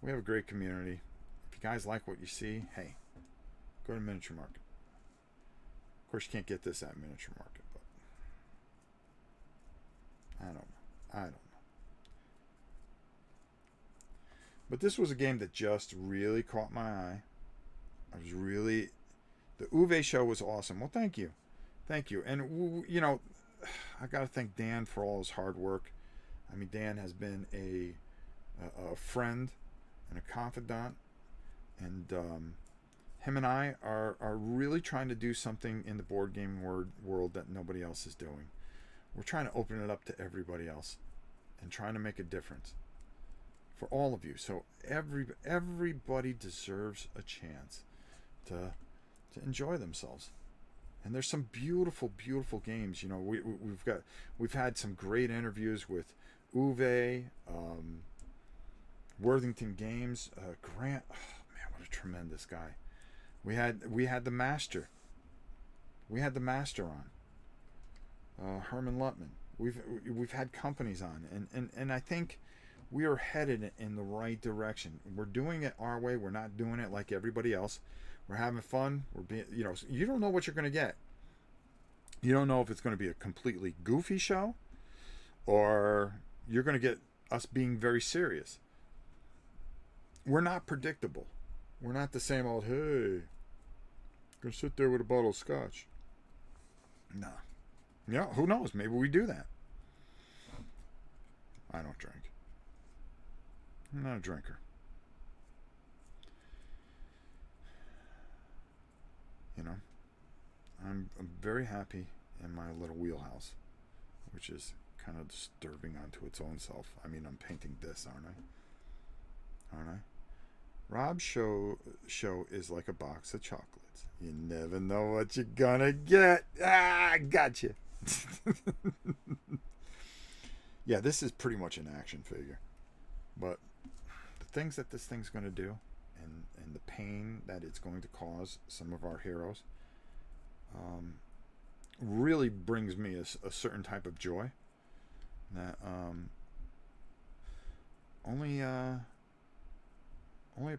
We have a great community. If you guys like what you see, hey, go to Miniature Market. Of course, you can't get this at Miniature Market, but I don't know. But this was a game that just really caught my eye. The Uwe show was awesome. Well, thank you. Thank you. And, you know, I got to thank Dan for all his hard work. I mean, Dan has been a friend and a confidant, and him and I are really trying to do something in the board game world that nobody else is doing. We're trying to open it up to everybody else and trying to make a difference for all of you. So everybody deserves a chance to enjoy themselves. And there's some beautiful, beautiful games. You know, we've had some great interviews with Uwe, Worthington Games, Grant. Oh, man, what a tremendous guy. We had the master. We had the master on. Herman Lutman. We've had companies on, and I think we are headed in the right direction. We're doing it our way. We're not doing it like everybody else. We're having fun. We're being, you know, you don't know what you're going to get. You don't know if it's going to be a completely goofy show, or you're going to get us being very serious. We're not predictable. We're not the same old, hey, gonna sit there with a bottle of scotch. No. Yeah, who knows? Maybe we do that. I don't drink. I'm not a drinker. You know, I'm very happy in my little wheelhouse, which is kind of disturbing unto its own self. I mean, I'm painting this, aren't I? Rob's show is like a box of chocolates. You never know what you're gonna get. Ah, gotcha. Yeah, this is pretty much an action figure. But the things that this thing's going to do and the pain that it's going to cause some of our heroes really brings me a certain type of joy that only a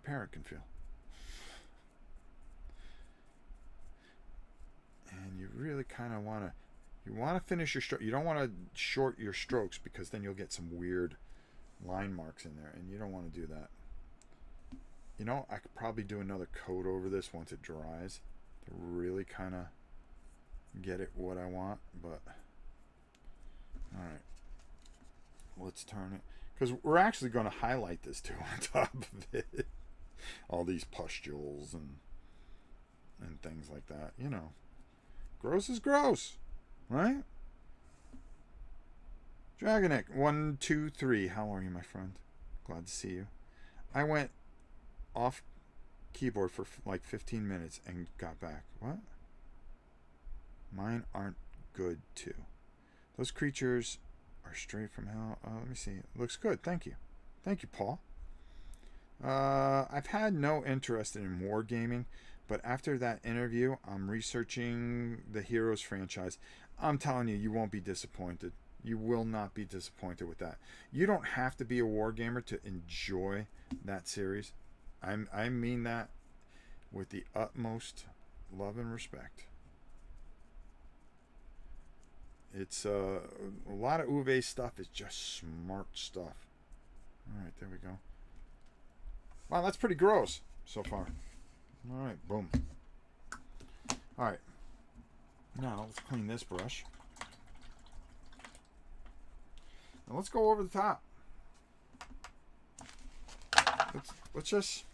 parent can feel. And you really kind of want to finish your stroke. You don't want to short your strokes because then you'll get some weird line marks in there, and you don't want to do that. You know, I could probably do another coat over this once it dries to really kind of get it what I want, but alright, let's turn it, because we're actually going to highlight this too on top of it. All these pustules and things like that, you know. Gross is gross, right? Dragonik 1, 2, 3. How are you, my friend? Glad to see you. I went off keyboard for like 15 minutes and got back. What? Mine aren't good too. Those creatures are straight from hell. Let me see. It looks good. Thank you. Thank you, Paul. I've had no interest in wargaming, but after that interview, I'm researching the Heroes franchise. I'm telling you, you won't be disappointed. You will not be disappointed with that. You don't have to be a wargamer to enjoy that series. I mean that with the utmost love and respect. It's a lot of Uwe stuff is just smart stuff. All right, there we go. Wow, that's pretty gross so far. All right, boom. All right. Now let's clean this brush. Now let's go over the top. Let's just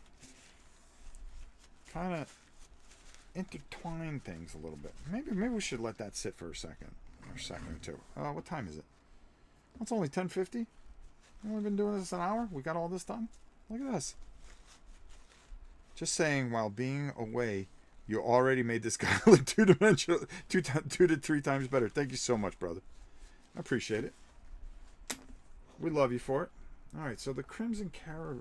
kind of intertwine things a little bit. Maybe we should let that sit for a second or two. What time is it? It's only 10:50. We've only been doing this an hour. We got all this done. Look at this. Just saying, while being away, you already made this guy look two-dimensional, two to three times better. Thank you so much, brother. I appreciate it. We love you for it. All right, so the Crimson Cara,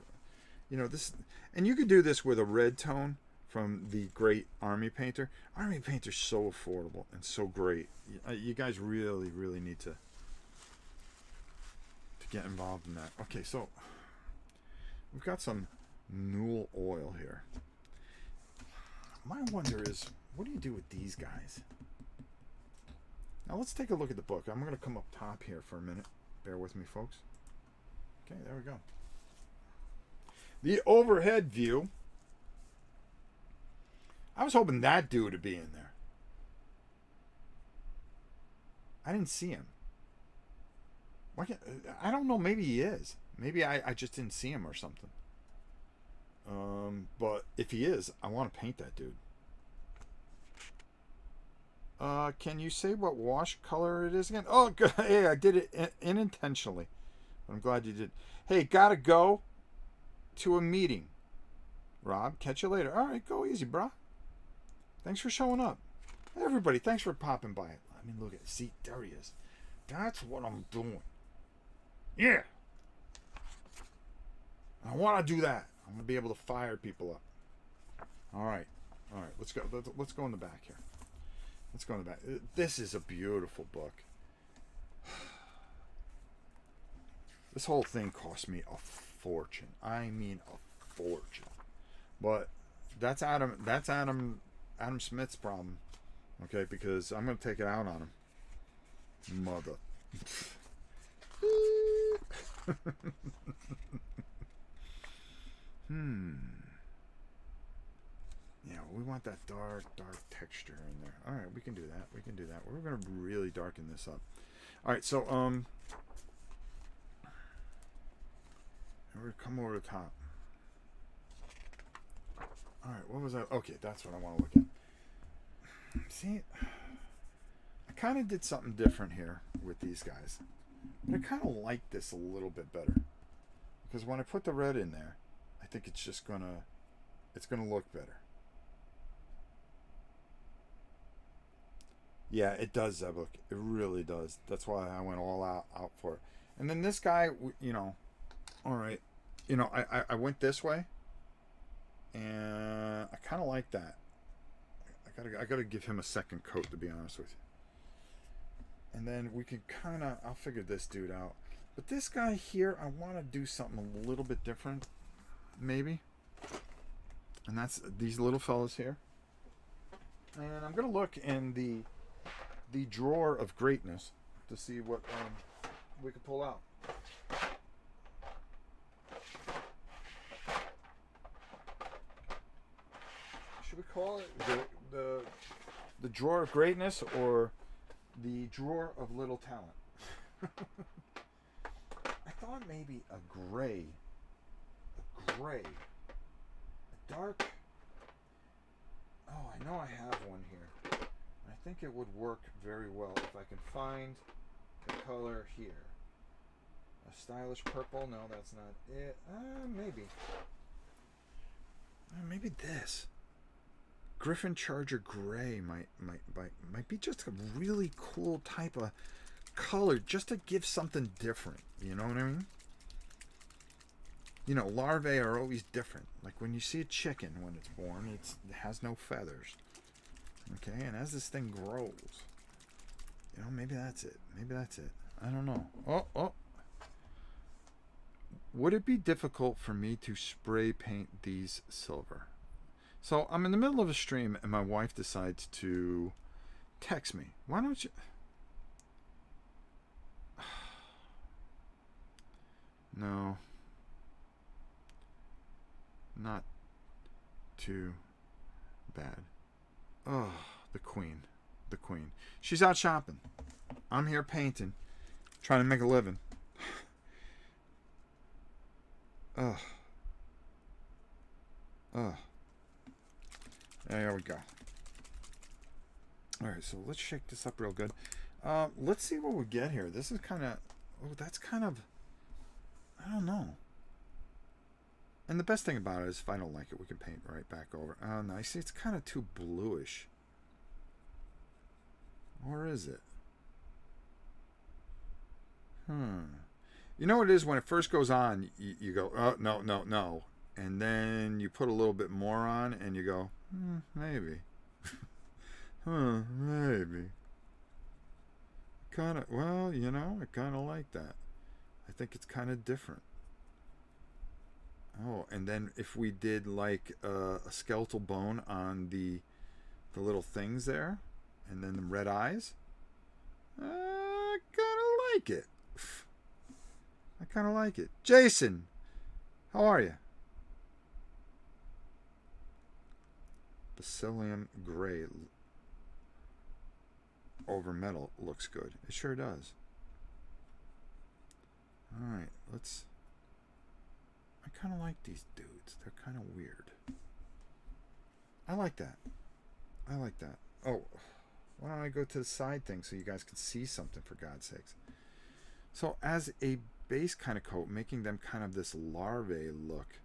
you know, this, and you could do this with a red tone from the great Army Painter. Army Painter's so affordable and so great. You guys really, really need to get involved in that. Okay, so we've got some Newell oil here. My wonder is, what do you do with these guys? Now let's take a look at the book. I'm going to come up top here for a minute. Bear with me, folks. Okay, there we go. The overhead view. I was hoping that dude would be in there. I didn't see him. Why can't, I don't know, maybe he is. Maybe I just didn't see him or something. But if he is, I want to paint that dude. Can you say what wash color it is again? Oh, good. Hey, I did it unintentionally. I'm glad you did. Hey, gotta go to a meeting. Rob, catch you later. All right, go easy, brah. Thanks for showing up. Hey, everybody, thanks for popping by. I mean, look at it. See, there he is. That's what I'm doing. Yeah. I want to do that. I'm going to be able to fire people up. All right. All right. Let's go. Let's go in the back here. Let's go in the back. This is a beautiful book. This whole thing cost me a fortune. I mean a fortune. But that's Adam Smith's problem. Okay, because I'm going to take it out on him. Mother. Yeah, we want that dark texture in there. All right, we can do that. We can do that. We're going to really darken this up. All right, so we're going to come over the top. All right, what was that? Okay, that's what I want to look at. See, I kind of did something different here with these guys. But I kind of like this a little bit better. Because when I put the red in there, I think it's just gonna look better. Yeah, it does, Zebuk. It really does. That's why I went all out for it. And then this guy, you know, all right, you know, I went this way, and I kind of like that. I gotta give him a second coat, to be honest with you. And then we can kind of, I'll figure this dude out. But this guy here, I want to do something a little bit different, maybe. And that's these little fellas here. And I'm gonna look in the drawer of greatness to see what we could pull out. Should we call it the drawer of greatness or the drawer of little talent? I thought maybe a gray, a dark. Oh, I know I have one here. I think it would work very well if I can find the color here. A stylish purple? No, that's not it. Maybe. Maybe this. Griffin Charger Gray might be just a really cool type of color, just to give something different. You know what I mean? You know, larvae are always different. Like when you see a chicken when it's born, it has no feathers. Okay, and as this thing grows, you know, maybe that's it. Maybe that's it. I don't know. Oh. Would it be difficult for me to spray paint these silver? So I'm in the middle of a stream and my wife decides to text me. Why don't you... No. Not too bad. Oh, the queen. The queen. She's out shopping. I'm here painting. Trying to make a living. Ugh. Ugh. There we go. Alright, so let's shake this up real good. Let's see what we get here. This is kind of... Oh, that's kind of... I don't know. And the best thing about it is if I don't like it, we can paint right back over. Oh, no, I see it's kind of too bluish. Or is it? You know what it is? When it first goes on, you go, oh, no. And then you put a little bit more on and you go, maybe. Maybe. Kind of, well, you know, I kind of like that. I think it's kind of different. Oh, and then if we did like a skeletal bone on the little things there, and then the red eyes, I kind of like it. I kind of like it. Jason, how are you? Bacillium gray over metal looks good. It sure does. All right, let's... I kind of like these dudes. They're kind of weird. I like that. I like that. Oh, why don't I go to the side thing so you guys can see something, for God's sakes. So as a base kind of coat, making them kind of this larvae look,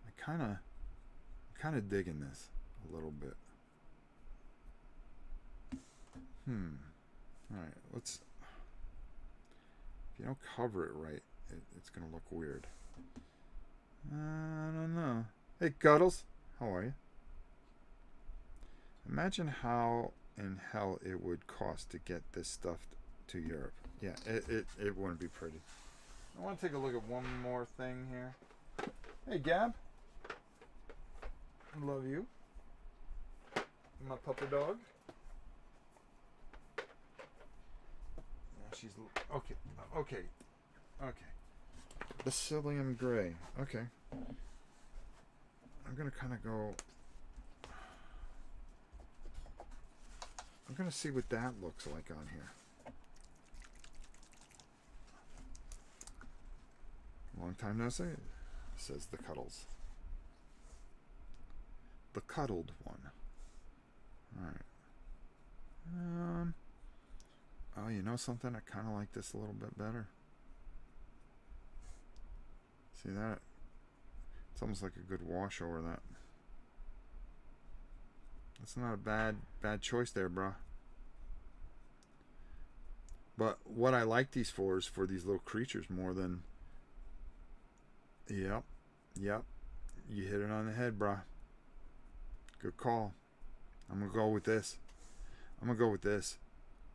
I'm kind of digging this a little bit. All right, let's... If you don't cover it right, it's going to look weird. I don't know. Hey, Guddles. How are you? Imagine how in hell it would cost to get this stuff to Europe. Yeah, it wouldn't be pretty. I want to take a look at one more thing here. Hey, Gab. I love you. My pupper dog. She's okay. Bacillium gray. Okay. I'm gonna kind of go. I'm gonna see what that looks like on here. Long time no see, says the Cuddles. The cuddled one. All right. Oh, you know something? I kind of like this a little bit better. See that? It's almost like a good wash over that. That's not a bad choice there, bro. But what I like these for is for these little creatures more than... Yep. You hit it on the head, bro. Good call. I'm going to go with this.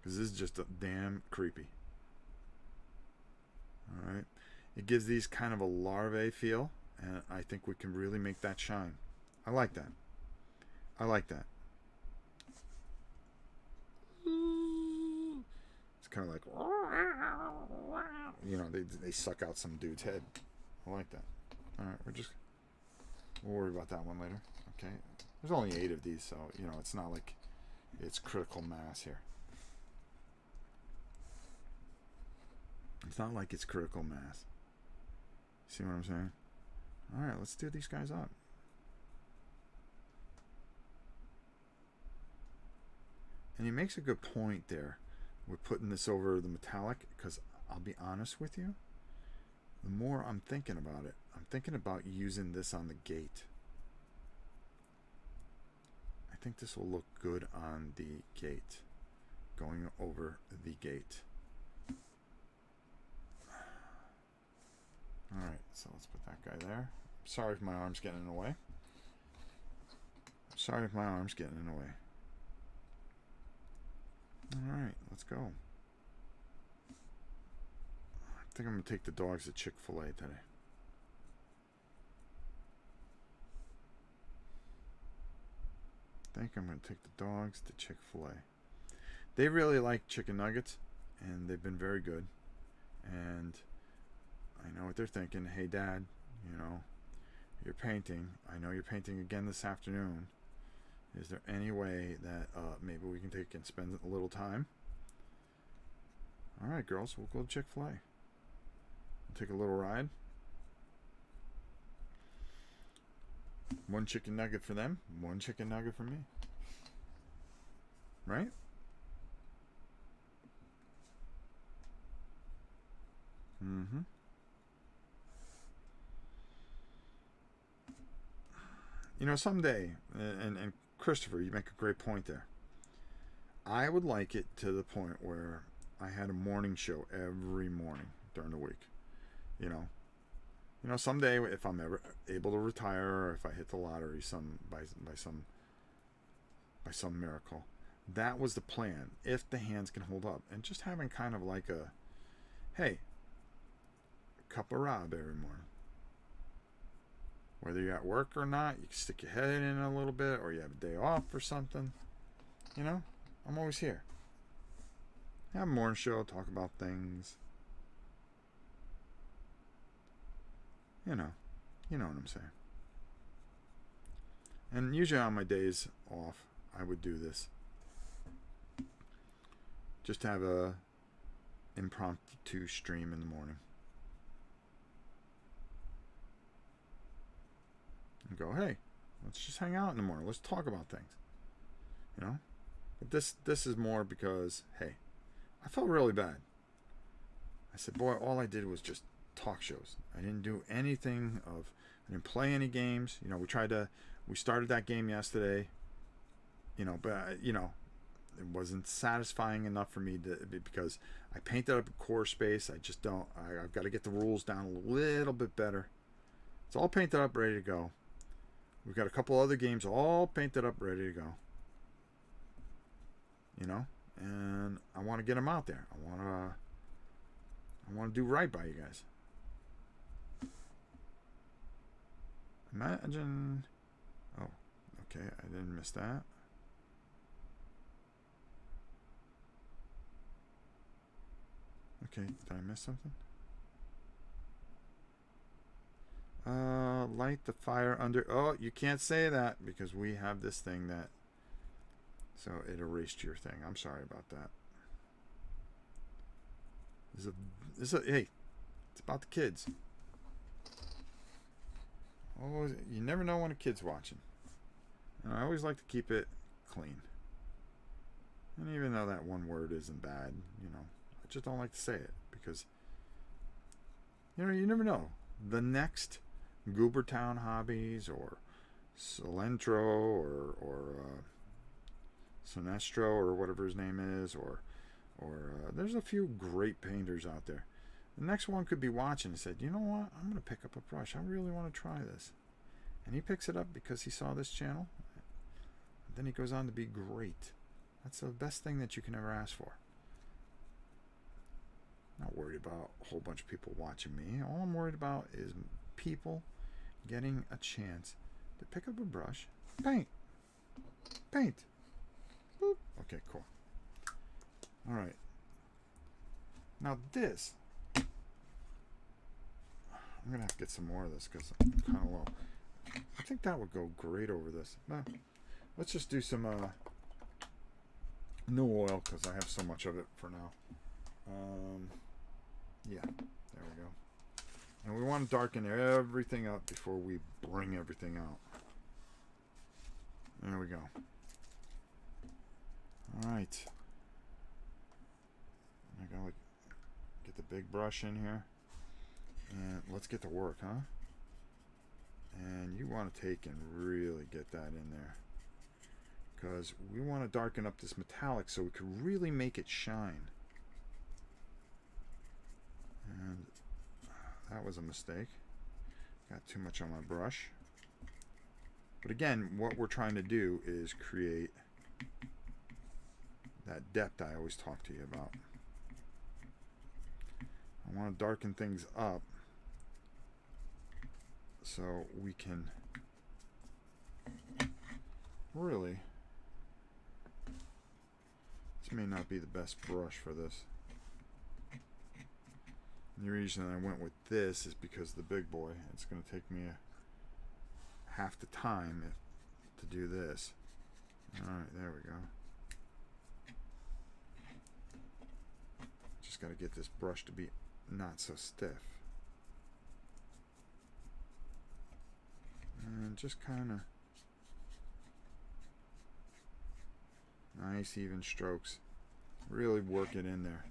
Because this is just damn creepy. Alright. It gives these kind of a larvae feel. And I think we can really make that shine. I like that. It's kind of like... You know, they suck out some dude's head. I like that. Alright, we'll worry about that one later. Okay. There's only 8 of these, so, you know, it's not like it's critical mass here. It's not like it's critical mass. See what I'm saying? Alright, let's do these guys up. And he makes a good point there. We're putting this over the metallic, because I'll be honest with you, the more I'm thinking about it, I'm thinking about using this on the gate. I think this will look good on the gate. Going over the gate. Alright, so let's put that guy there. Sorry if my arm's getting in the way. Alright, let's go. I think I'm going to take the dogs to Chick-fil-A today. They really like chicken nuggets, and they've been very good. And I know what they're thinking. Hey, Dad, you know, you're painting. I know you're painting again this afternoon. Is there any way that maybe we can take and spend a little time? All right, girls, we'll go to Chick-fil-A. We'll take a little ride. 1 chicken nugget for them, 1 chicken nugget for me. Right? Mm-hmm. You know, someday, and Christopher, you make a great point there. I would like it to the point where I had a morning show every morning during the week. You know, someday if I'm ever able to retire, or if I hit the lottery by some miracle, that was the plan. If the hands can hold up, and just having kind of like a, hey, a cup of Rob every morning. Whether you're at work or not, you can stick your head in a little bit, or you have a day off or something. You know, I'm always here. Have a morning show, talk about things. You know what I'm saying. And usually on my days off, I would do this. Just have a impromptu stream in the morning. And go, hey, let's just hang out in the morning. Let's talk about things. You know? But this is more because, hey, I felt really bad. I said, boy, all I did was just talk shows. I didn't do anything I didn't play any games. You know, we started that game yesterday. You know, but, you know, it wasn't satisfying enough for me because I painted up a core space. I've got to get the rules down a little bit better. It's all painted up, ready to go. We've got a couple other games all painted up, ready to go. You know, and I want to get them out there. I want to do right by you guys. Imagine. Oh, okay. I didn't miss that. Okay, did I miss something? Light the fire under. Oh, you can't say that because we have this thing that. So it erased your thing. I'm sorry about that. Hey, it's about the kids. Oh, you never know when a kid's watching. And I always like to keep it clean. And even though that one word isn't bad, you know, I just don't like to say it because, you know, you never know. The next Goobertown Hobbies or Cilantro or Sinestro or whatever his name is, or there's a few great painters out there. The next one could be watching and said, you know what, I'm going to pick up a brush. I really want to try this. And he picks it up because he saw this channel. Then he goes on to be great. That's the best thing that you can ever ask for. Not worried about a whole bunch of people watching me. All I'm worried about is people getting a chance to pick up a brush, paint. Boop. Okay, cool. All right. Now this, I'm gonna have to get some more of this because I'm kind of low. I think that would go great over this. Let's just do some no oil because I have so much of it for now. Yeah, there we go. And we want to darken everything up before we bring everything out. There we go. All right. I gotta get the big brush in here, and let's get to work, huh? And you want to take and really get that in there, because we want to darken up this metallic so we can really make it shine. And that was a mistake. Got too much on my brush. But again, what we're trying to do is create that depth I always talk to you about. I want to darken things up so we can really, this may not be the best brush for this. The reason I went with this is because the big boy, it's going to take me half the time to do this. Alright, there we go. Just got to get this brush to be not so stiff. And just kind of nice even strokes. Really work it in there.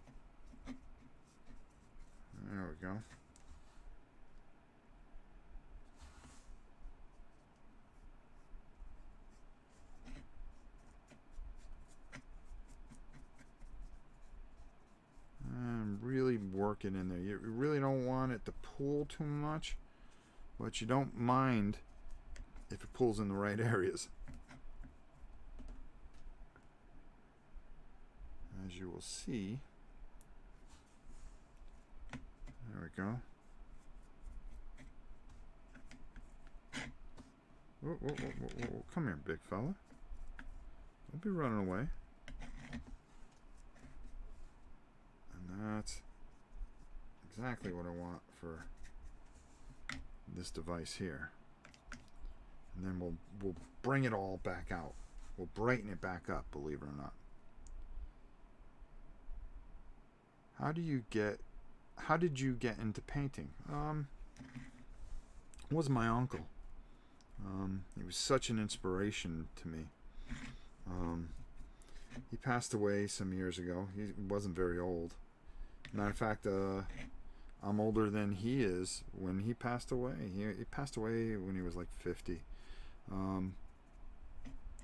There we go. And really work it in there. You really don't want it to pull too much, but you don't mind if it pulls in the right areas. As you will see. There we go. Whoa, whoa, whoa, whoa, whoa. Come here, big fella. Don't be running away. And that's exactly what I want for this device here. And then we'll bring it all back out. We'll brighten it back up, believe it or not. How did you get into painting? It was my uncle. He was such an inspiration to me. He passed away some years ago. He wasn't very old. Matter of fact, I'm older than he is when he passed away. He passed away when he was like 50.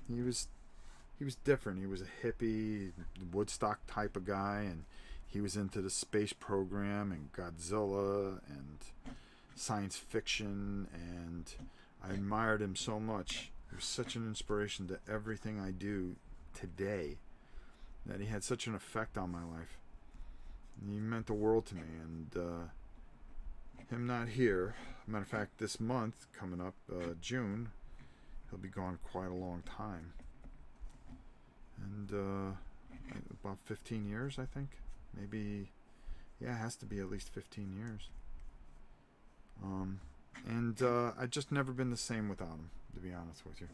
He was different. He was a hippie, Woodstock type of guy, and he was into the space program and Godzilla and science fiction, and I admired him so much. He was such an inspiration to everything I do today, that he had such an effect on my life. And he meant the world to me, and him not here, matter of fact, this month coming up, June, he'll be gone quite a long time. And about 15 years, I think. Maybe, yeah, it has to be at least 15 years. And I've just never been the same without him, to be honest with you.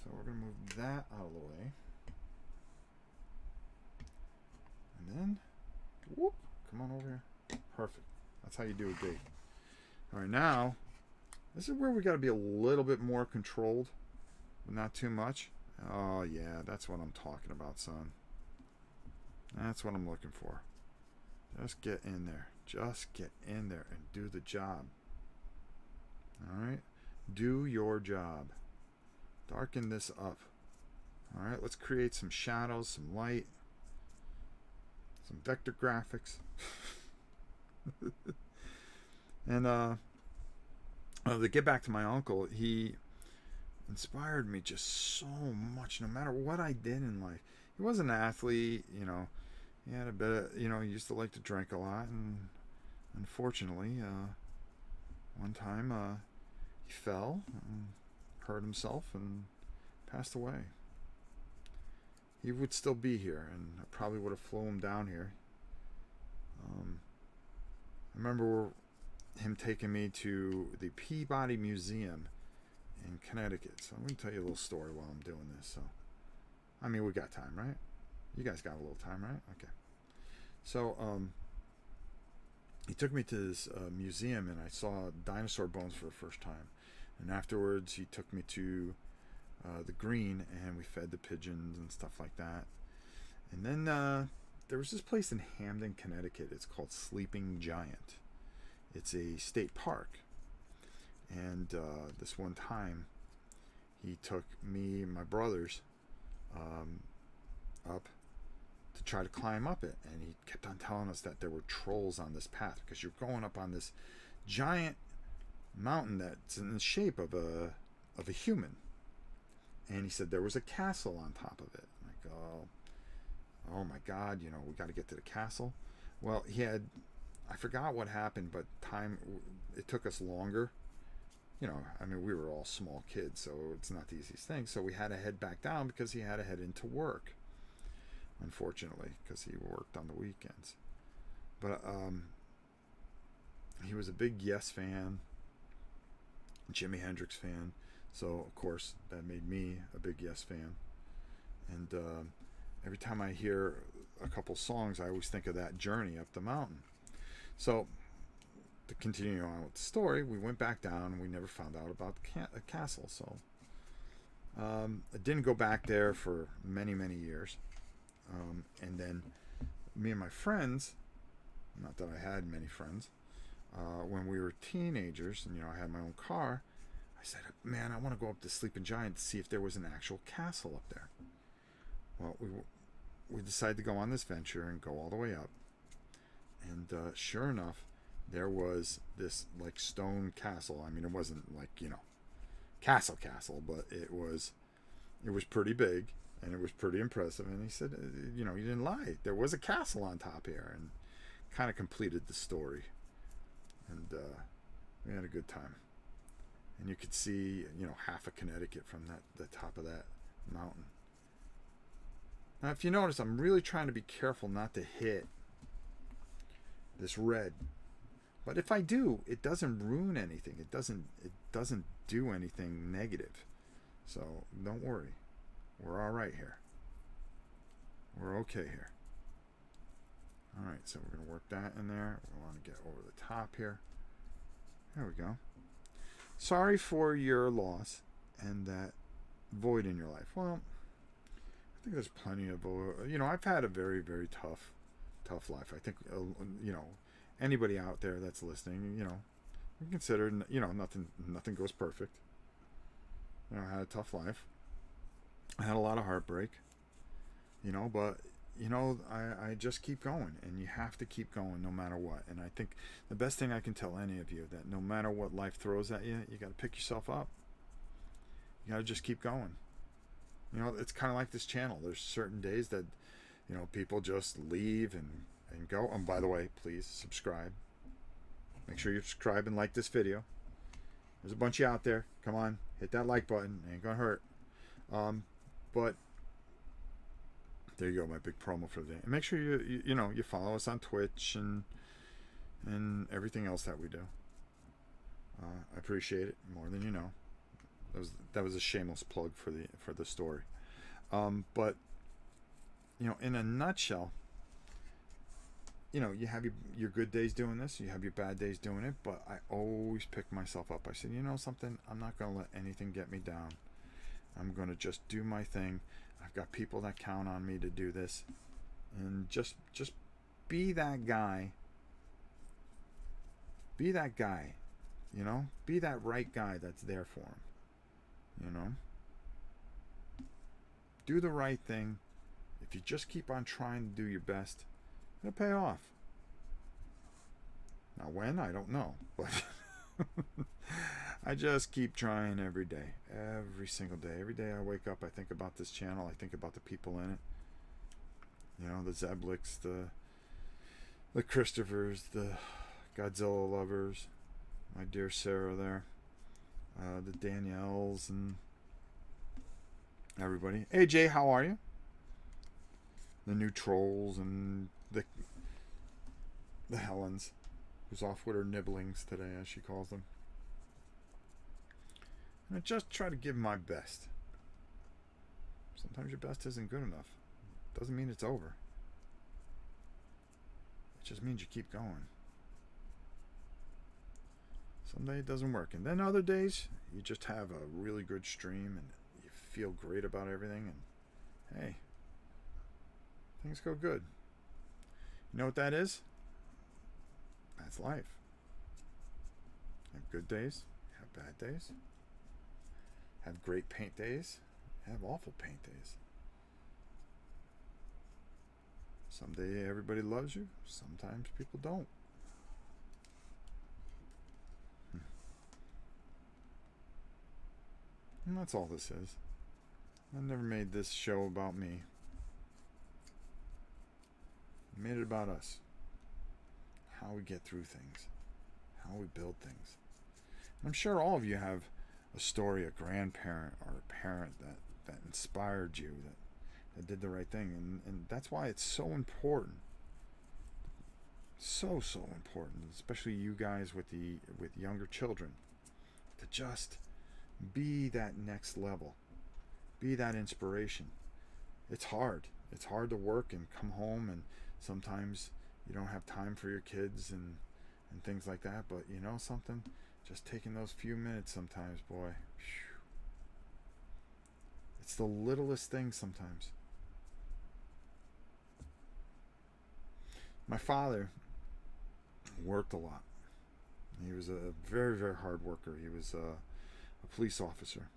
So we're going to move that out of the way. And then, whoop, come on over here. Perfect. That's how you do a gate. All right, now, this is where we got to be a little bit more controlled, but not too much. Oh, yeah, that's what I'm talking about, son. That's what I'm looking for. Just get in there. Just get in there and do the job. All right, do your job. Darken this up. All right, let's create some shadows, some light, some vector graphics. And to get back to my uncle, he inspired me just so much. No matter what I did in life, he was an athlete. He had a bit of, he used to like to drink a lot, and unfortunately, one time he fell and hurt himself and passed away. He would still be here, and I probably would have flown him down here. I remember him taking me to the Peabody Museum in Connecticut. So I'm going to tell you a little story while I'm doing this. So, I mean, we got time, right? You guys got a little time, right? Okay. So, he took me to this museum, and I saw dinosaur bones for the first time. And afterwards, he took me to the green, and we fed the pigeons and stuff like that. And then there was this place in Hamden, Connecticut. It's called Sleeping Giant. It's a state park. And this one time, he took me and my brothers up to try to climb up it. And he kept on telling us that there were trolls on this path, because you're going up on this giant mountain that's in the shape of a human. And he said there was a castle on top of it. I'm like, oh my God, we got to get to the castle. Well, I forgot what happened, but it took us longer. I mean, we were all small kids, so it's not the easiest thing. So we had to head back down because he had to head into work, unfortunately, because he worked on the weekends. But he was a big Yes fan, Jimi Hendrix fan. So, of course, that made me a big Yes fan. And every time I hear a couple songs, I always think of that journey up the mountain. So, to continue on with the story, we went back down, and we never found out about the castle. So, I didn't go back there for many, many years. And then me and my friends, not that I had many friends, when we were teenagers, and I had my own car, I said, man, I want to go up to Sleeping Giant to see if there was an actual castle up there. Well, we decided to go on this venture and go all the way up. And sure enough, there was this like stone castle. I mean, it wasn't like, castle, but it was pretty big, and it was pretty impressive. And he said, you didn't lie. There was a castle on top here, and kind of completed the story. And we had a good time. And you could see, half of Connecticut from the top of that mountain. Now, if you notice, I'm really trying to be careful not to hit this red. But if I do, it doesn't ruin anything. It doesn't do anything negative. So don't worry. We're all right here. We're okay here. All right, so we're going to work that in there. We want to get over the top here. There we go. Sorry for your loss and that void in your life. Well, I think there's plenty of, I've had a very, very tough life. I think, anybody out there that's listening, consider, nothing goes perfect. I had a tough life. I had a lot of heartbreak, but, I just keep going, and you have to keep going no matter what. And I think the best thing I can tell any of you, that no matter what life throws at you, you got to pick yourself up. You got to just keep going. It's kind of like this channel. There's certain days that, people just leave and go. And by the way, please subscribe. Make sure you subscribe and like this video. There's a bunch of you out there. Come on, hit that like button. It ain't gonna hurt. But there you go, my big promo for the day. And make sure you follow us on Twitch and everything else that we do. I appreciate it more than you know. That was a shameless plug for the story. But in a nutshell, you have your good days doing this, you have your bad days doing it, but I always pick myself up. I said, something, I'm not going to let anything get me down. I'm going to just do my thing. I've got people that count on me to do this. And just be that guy. Be that guy. You know, be that right guy that's there for him. You know, do the right thing. If you just keep on trying to do your best, it'll pay off. Now when, I don't know, but I just keep trying every day, every single day. Every day I wake up, I think about this channel. I think about the people in it. You know, the Zebliks, the Christophers, the Godzilla lovers, my dear Sarah there, the Danielles, and everybody. Hey Jay, how are you? The new trolls and the Helens, who's off with her nibblings today, as she calls them. And I just try to give my best. Sometimes your best isn't good enough. Doesn't mean it's over. It just means you keep going. Someday it doesn't work, and then other days you just have a really good stream and you feel great about everything, and hey, things go good. You know what that is? That's life. Have good days, have bad days, have great paint days, have awful paint days. Someday everybody loves you, sometimes people don't. And that's all this is. I never made this show about me. I made it about us. How we get through things. How we build things. I'm sure all of you have a story, a grandparent or a parent that inspired you, that did the right thing. And that's why it's so important. So important, especially you guys with younger children, to just be that next level. Be that inspiration. It's hard. It's hard to work and come home, and sometimes you don't have time for your kids and things like that. But you know something? Just taking those few minutes sometimes, boy. Whew, it's the littlest thing sometimes. My father worked a lot. He was a very, very hard worker. He was a police officer.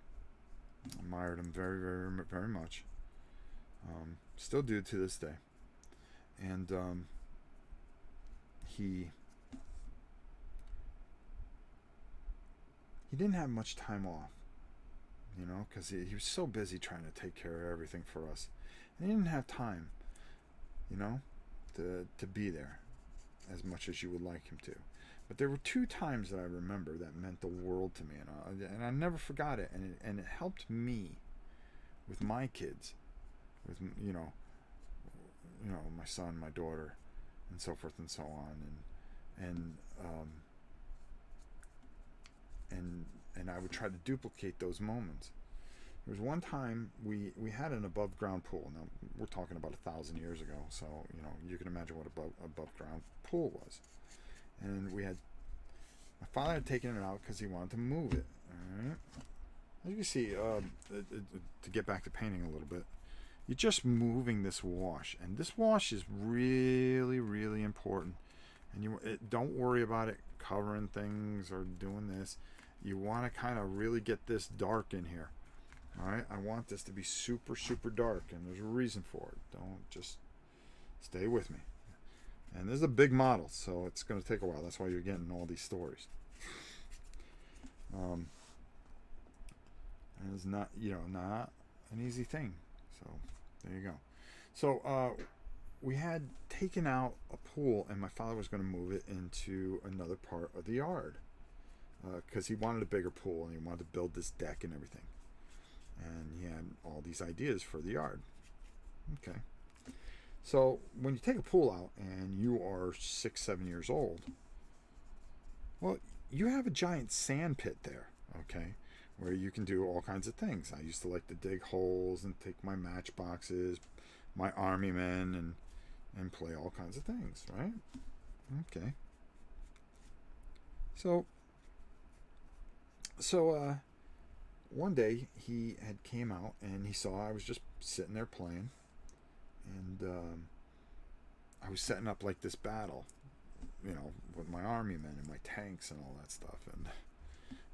I admired him very, very, very much. Still do to this day. And he didn't have much time off, you know, because he was so busy trying to take care of everything for us. And he didn't have time, you know, to be there as much as you would like him to. But there were 2 times that I remember that meant the world to me, and I never forgot it. And it helped me with my kids, with you know my son, my daughter, and so forth and so on. And I would try to duplicate those moments. There was one time we had an above ground pool. Now we're talking about 1,000 years ago, so you know you can imagine what above ground pool was. And my father had taken it out because he wanted to move it. All right. As you can see, to get back to painting a little bit, you're just moving this wash, and this wash is really, really important. And don't worry about it covering things or doing this. You want to kind of really get this dark in here. All right, I want this to be super, super dark, and there's a reason for it. Don't just stay with me. And this is a big model, so it's going to take a while. That's why you're getting all these stories. And it's not, not an easy thing. So there you go. So we had taken out a pool, and my father was going to move it into another part of the yard because he wanted a bigger pool, and he wanted to build this deck and everything. And he had all these ideas for the yard. Okay. So when you take a pool out and you are 6, 7 years old, well, you have a giant sand pit there, okay, where you can do all kinds of things. I used to like to dig holes and take my matchboxes, my army men, and play all kinds of things, right? Okay. So one day he had came out and he saw I was just sitting there playing, and I was setting up like this battle, with my army men and my tanks and all that stuff, and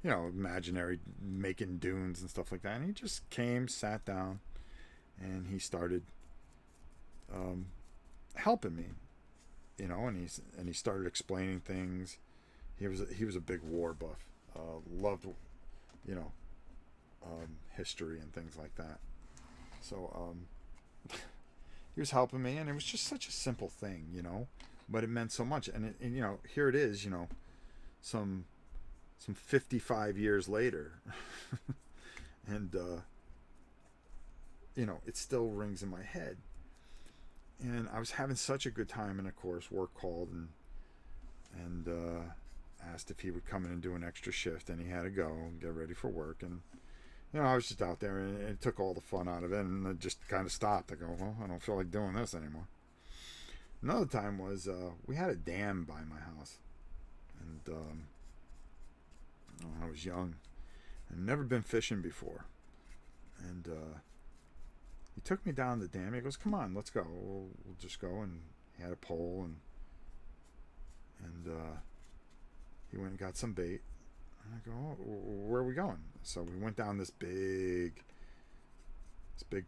imaginary making dunes and stuff like that. And he just came, sat down, and he started helping me, and he started explaining things. He was a big war buff, loved history and things like that. So he was helping me, and it was just such a simple thing, but it meant so much. And here it is, some 55 years later, and it still rings in my head. And I was having such a good time, and of course work called and asked if he would come in and do an extra shift, and he had to go and get ready for work. And I was just out there, and it took all the fun out of it, and it just kind of stopped. I go, well, I don't feel like doing this anymore. Another time was we had a dam by my house, and I was young and never been fishing before, and he took me down the dam. He goes, come on, let's go. We'll just go. And he had a pole, and he went and got some bait. And I go, oh, where are we going? So we went down this big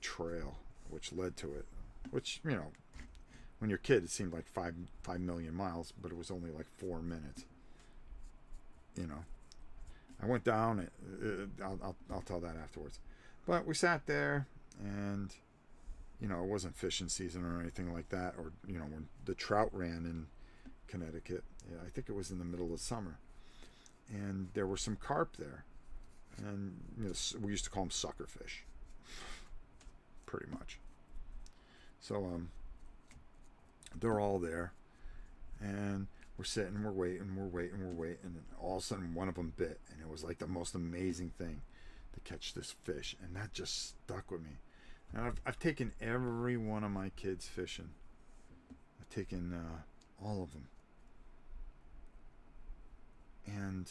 trail, which led to it, which, when you're a kid, it seemed like 5 million miles, but it was only like 4 minutes. I went down. I'll tell that afterwards. But we sat there, and it wasn't fishing season or anything like that, or when the trout ran in Connecticut. Yeah, I think it was in the middle of summer, and there were some carp there, and we used to call them sucker fish, pretty much. So they're all there, and we're sitting, we're waiting, and then all of a sudden one of them bit, and it was like the most amazing thing to catch this fish, and that just stuck with me. And I've taken every one of my kids fishing. I've taken all of them, and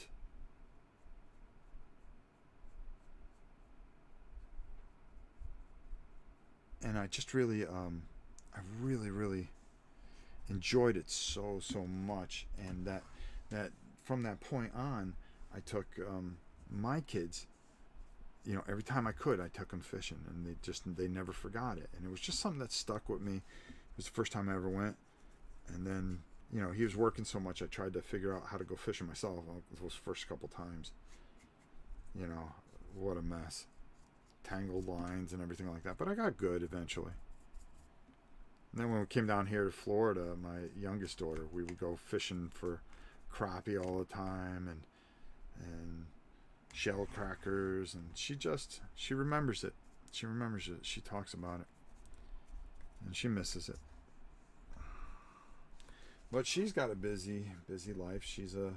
I just really I really enjoyed it so much, and that from that point on, I took my kids, every time I could, I took them fishing, and they never forgot it, and it was just something that stuck with me. It was the first time I ever went, and then he was working so much, I tried to figure out how to go fishing myself. Those first couple times, what a mess, tangled lines and everything like that, but I got good eventually. And then when we came down here to Florida, my youngest daughter, we would go fishing for crappie all the time, and shell crackers, and she remembers it. She remembers it. She talks about it, and she misses it. But she's got a busy life. She's a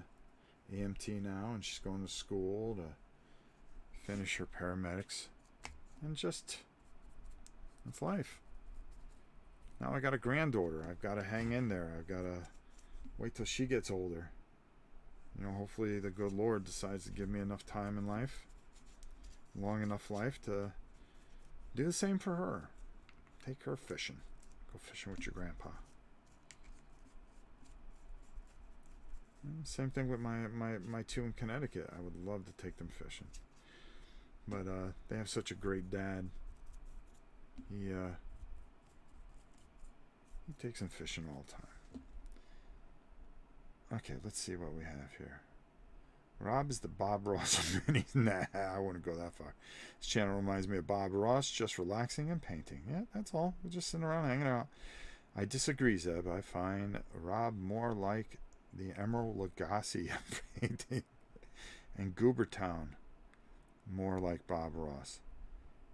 EMT now, and she's going to school to finish her paramedics, and that's life. Now I got a granddaughter. I've got to hang in there. I've got to wait till she gets older. Hopefully the good Lord decides to give me enough time in life, long enough life, to do the same for her. Take her fishing. Go fishing with your grandpa. Same thing with my two in Connecticut. I would love to take them fishing. But they have such a great dad. He takes them fishing all the time. Okay, let's see what we have here. Rob is the Bob Ross of minis. Nah, I wouldn't go that far. This channel reminds me of Bob Ross, just relaxing and painting. Yeah, that's all. We're just sitting around hanging out. I disagree, Zeb. I find Rob more like the Emerald Lagasse painting, and Goobertown more like Bob Ross.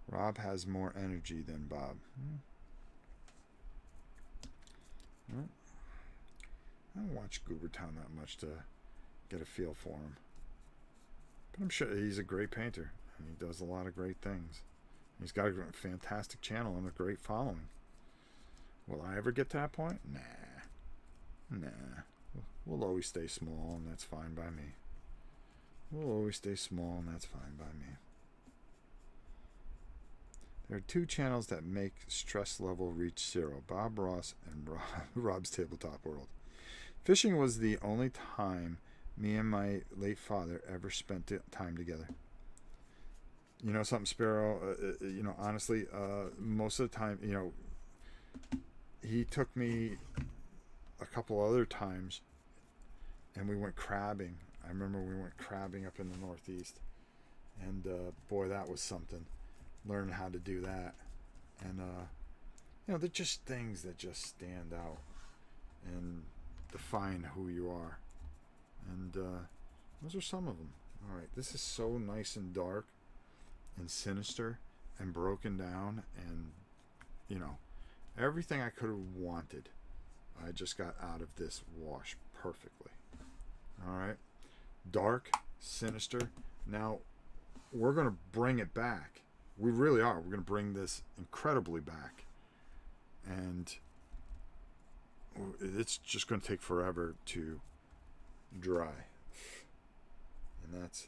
Rob has more energy than Bob. I don't watch Goobertown that much to get a feel for him, but I'm sure he's a great painter, and he does a lot of great things. He's got a fantastic channel and a great following. Will I ever get to that point? Nah. We'll always stay small, and that's fine by me. We'll always stay small, and that's fine by me. There are two channels that make stress level reach zero: Bob Ross and Rob's Tabletop World. Fishing was the only time me and my late father ever spent time together. You know something, Sparrow? Honestly, most of the time, he took me a couple other times, and we went crabbing. I remember we went crabbing up in the Northeast, and boy, that was something. Learning how to do that, and they're just things that just stand out and define who you are. And those are some of them. All right, this is so nice and dark and sinister and broken down, and everything I could have wanted, I just got out of this wash perfectly. All right, dark, sinister. Now we're going to bring it back. We really are. We're going to bring this incredibly back, and it's just going to take forever to dry, and that's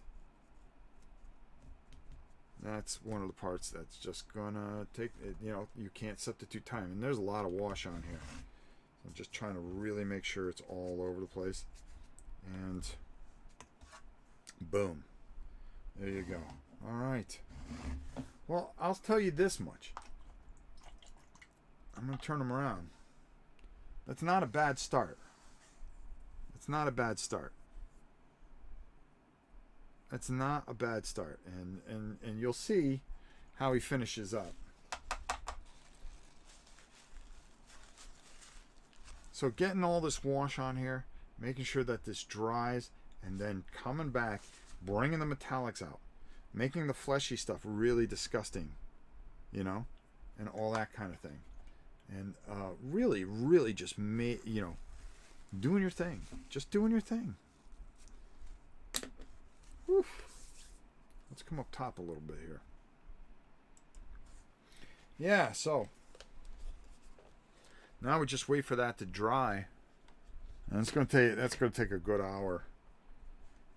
one of the parts that's just gonna take it. You can't substitute time, and there's a lot of wash on here. So I'm just trying to really make sure it's all over the place, and boom, there you go. All right, well, I'll tell you this much. I'm gonna turn them around. That's not a bad start. It's not a bad start. That's not a bad start. And you'll see how he finishes up. So getting all this wash on here, making sure that this dries, and then coming back, bringing the metallics out, making the fleshy stuff really disgusting, and all that kind of thing. And really, really just doing your thing. Just doing your thing. Whew. Let's come up top a little bit here. Yeah, so now we just wait for that to dry. And that's going to take a good hour.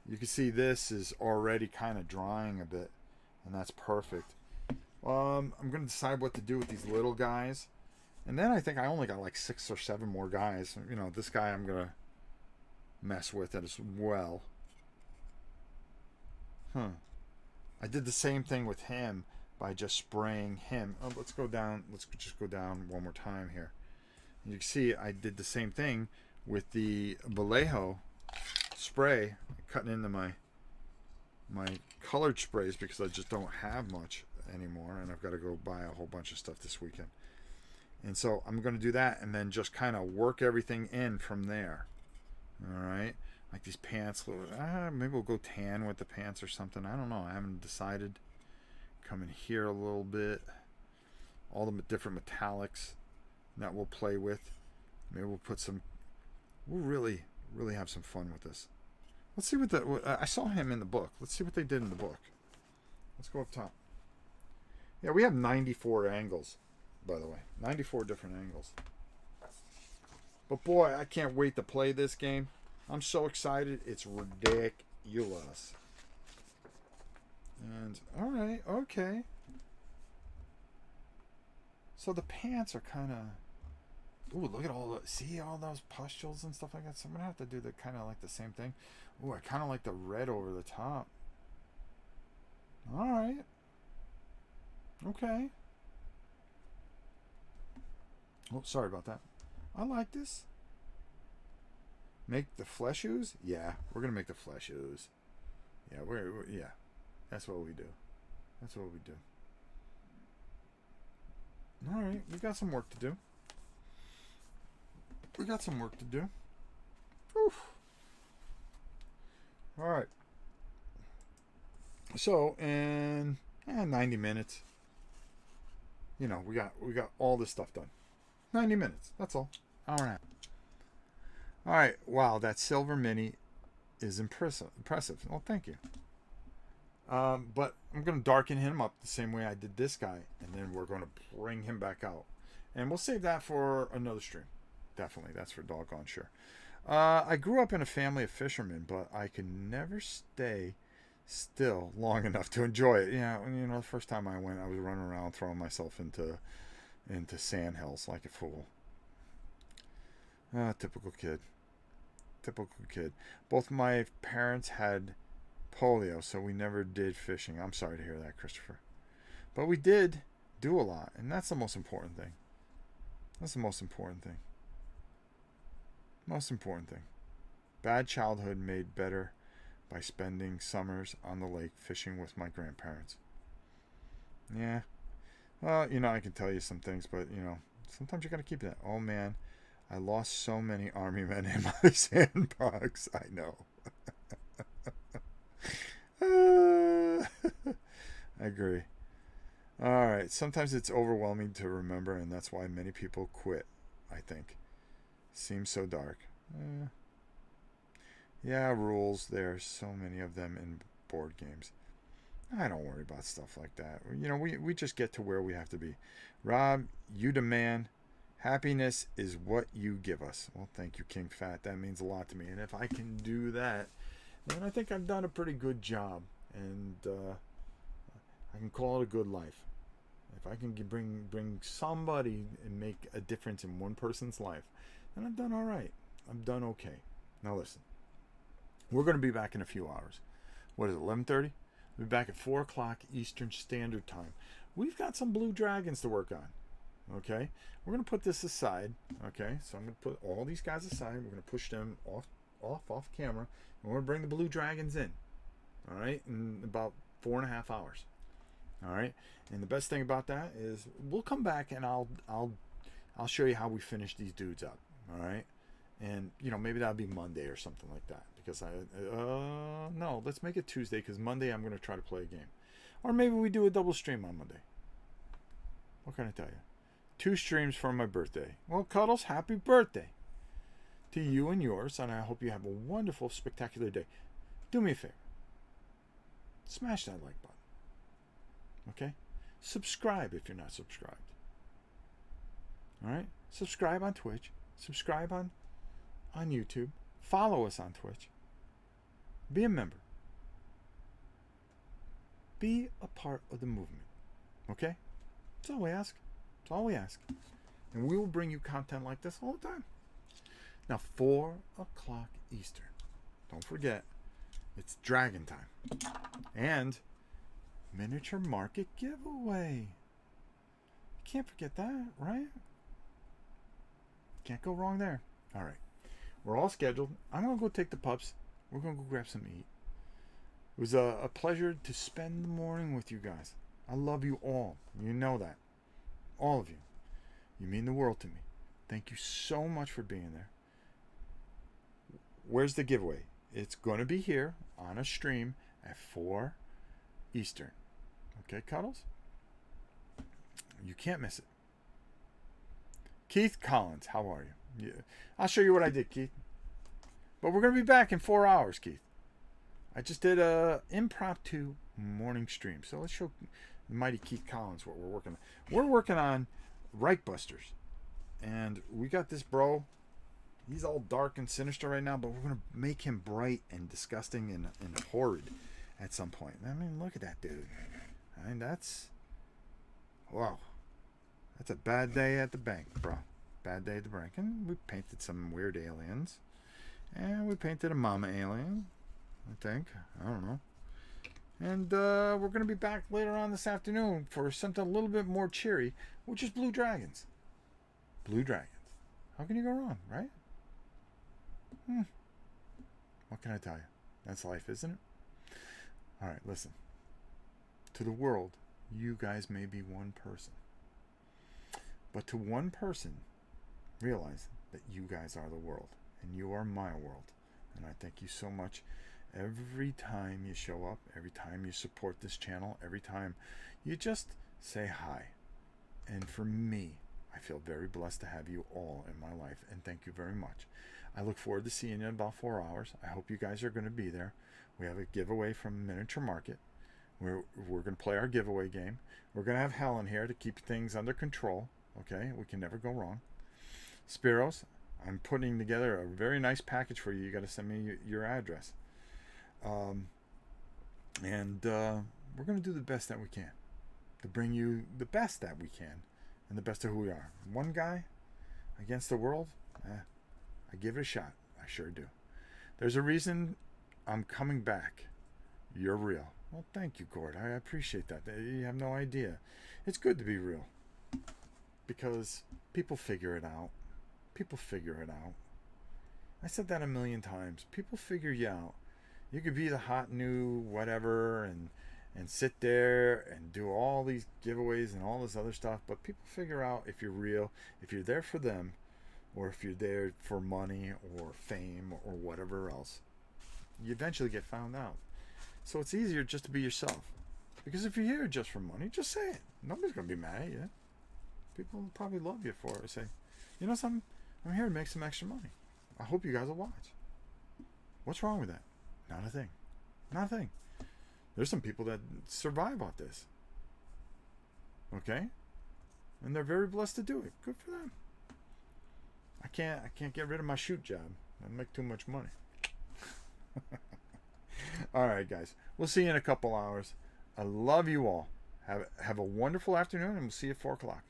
You can see this is already kind of drying a bit, and that's perfect. I'm going to decide what to do with these little guys. And then I think I only got like 6 or 7 more guys. This guy I'm going to mess with as well. I did the same thing with him by just spraying him. Oh, let's go down. Let's just go down one more time here. You can see I did the same thing with the Vallejo spray, cutting into my colored sprays because I just don't have much anymore, and I've got to go buy a whole bunch of stuff this weekend. And so I'm going to do that and then just kind of work everything in from there. All right. Like these pants. Maybe we'll go tan with the pants or something. I don't know. I haven't decided. Come in here a little bit. All the different metallics that we'll play with. Maybe we'll put some. We'll really, really have some fun with this. Let's see what I saw him in the book. Let's see what they did in the book. Let's go up top. Yeah, we have 94 angles, by the way. 94 different angles. But boy, I can't wait to play this game. I'm so excited. It's ridiculous. And, alright, okay. So the pants are kind of... Ooh, look at all the... See all those pustules and stuff like that? So I'm going to have to do the kind of like the same thing. Ooh, I kind of like the red over the top. Alright. Okay. Oh, sorry about that. I like this. Make the flesh ooze? Yeah, we're gonna make the flesh ooze. Yeah, yeah. That's what we do. That's what we do. All right, we got some work to do. We got some work to do. Oof. All right. So in 90 minutes, we got all this stuff done. 90 minutes. That's all. Hour and a half. All right. Wow, that silver mini is impressive. Well, thank you. But I'm going to darken him up the same way I did this guy, and then we're going to bring him back out. And we'll save that for another stream. Definitely. That's for doggone sure. I grew up in a family of fishermen, but I could never stay still long enough to enjoy it. Yeah, the first time I went, I was running around throwing myself into sand hills like a fool. Typical kid. Typical kid. Both my parents had polio, so we never did fishing. I'm sorry to hear that, Christopher. But we did do a lot, and that's the most important thing. That's the most important thing. Most important thing. Bad childhood made better by spending summers on the lake fishing with my grandparents. Yeah. Well, I can tell you some things, but, sometimes you got to keep that. Oh, man, I lost so many army men in my sandbox. I know. I agree. All right. Sometimes it's overwhelming to remember, and that's why many people quit, I think. Seems so dark. Yeah, rules. There's so many of them in board games. I don't worry about stuff like that. We just get to where we have to be. Rob, you the man. Happiness is what you give us. Well, thank you, King Fat. That means a lot to me. And if I can do that, then I think I've done a pretty good job. And I can call it a good life. If I can bring somebody and make a difference in one person's life, then I've done all right. I've done okay. Now listen. We're going to be back in a few hours. What is it, 11:30? We'll be back at 4 o'clock Eastern Standard Time. We've got some blue dragons to work on. Okay? We're going to put this aside. Okay? So I'm going to put all these guys aside. We're going to push them off camera. And we're going to bring the blue dragons in. All right? In about 4.5 hours. All right? And the best thing about that is we'll come back and I'll show you how we finish these dudes up. All right? And, maybe that'll be Monday or something like that. Because no, let's make it Tuesday, because Monday I'm going to try to play a game. Or maybe we do a double stream on Monday. What can I tell you? 2 streams for my birthday. Well, Cuddles, happy birthday to you and yours, and I hope you have a wonderful, spectacular day. Do me a favor. Smash that like button. Okay? Subscribe if you're not subscribed. All right? Subscribe on Twitch. Subscribe on YouTube. Follow us on Twitch. Be a member. Be a part of the movement. Okay? That's all we ask. That's all we ask. And we will bring you content like this all the time. Now, 4 o'clock Eastern. Don't forget, it's Dragon Time. And Miniature Market Giveaway. Can't forget that, right? Can't go wrong there. All right. We're all scheduled. I'm going to go take the pups. We're going to go grab some to eat. It was a pleasure to spend the morning with you guys. I love you all. You know that. All of you. You mean the world to me. Thank you so much for being there. Where's the giveaway? It's going to be here on a stream at 4 Eastern. Okay, Cuddles? You can't miss it. Keith Collins, how are you? Yeah. I'll show you what I did, Keith. But we're going to be back in 4 hours, Keith. I just did a impromptu morning stream. So let's show the mighty Keith Collins what we're working on. We're working on Reichbusters. And we got this bro. He's all dark and sinister right now, but we're going to make him bright and disgusting and horrid at some point. I mean, look at that dude. I mean, that's... Wow. That's a bad day at the bank, bro. Bad day at the bank. And we painted some weird aliens. And we painted a mama alien, I think. I don't know. And we're going to be back later on this afternoon for something a little bit more cheery, which is Blue Dragons. Blue Dragons. How can you go wrong, right? What can I tell you? That's life, isn't it? All right, listen. To the world, you guys may be one person. But to one person, realize that you guys are the world. And you are my world. And I thank you so much. Every time you show up, every time you support this channel, every time you just say hi. And for me, I feel very blessed to have you all in my life. And thank you very much. I look forward to seeing you in about 4 hours. I hope you guys are going to be there. We have a giveaway from Miniature Market. We're going to play our giveaway game. We're going to have Helen here to keep things under control. Okay? We can never go wrong. Spiros, I'm putting together a very nice package for you. You got to send me your address. We're going to do the best that we can to bring you the best that we can and the best of who we are. One guy against the world, I give it a shot. I sure do. There's a reason I'm coming back. You're real. Well, thank you, Gord. I appreciate that. You have no idea. It's good to be real. Because people figure it out. People figure it out. I said that a million times. People figure you out. You could be the hot new whatever and sit there and do all these giveaways and all this other stuff, but people figure out if you're real, if you're there for them, or if you're there for money or fame or whatever else. You eventually get found out. So it's easier just to be yourself. Because if you're here just for money, just say it. Nobody's going to be mad at you. People will probably love you for it. Say, you know something? I'm here to make some extra money. I hope you guys will watch. What's wrong with that? Not a thing. Not a thing. There's some people that survive off this. Okay? And they're very blessed to do it. Good for them. I can't get rid of my shoot job. I make too much money. All right, guys. We'll see you in a couple hours. I love you all. Have a wonderful afternoon, and we'll see you at 4 o'clock.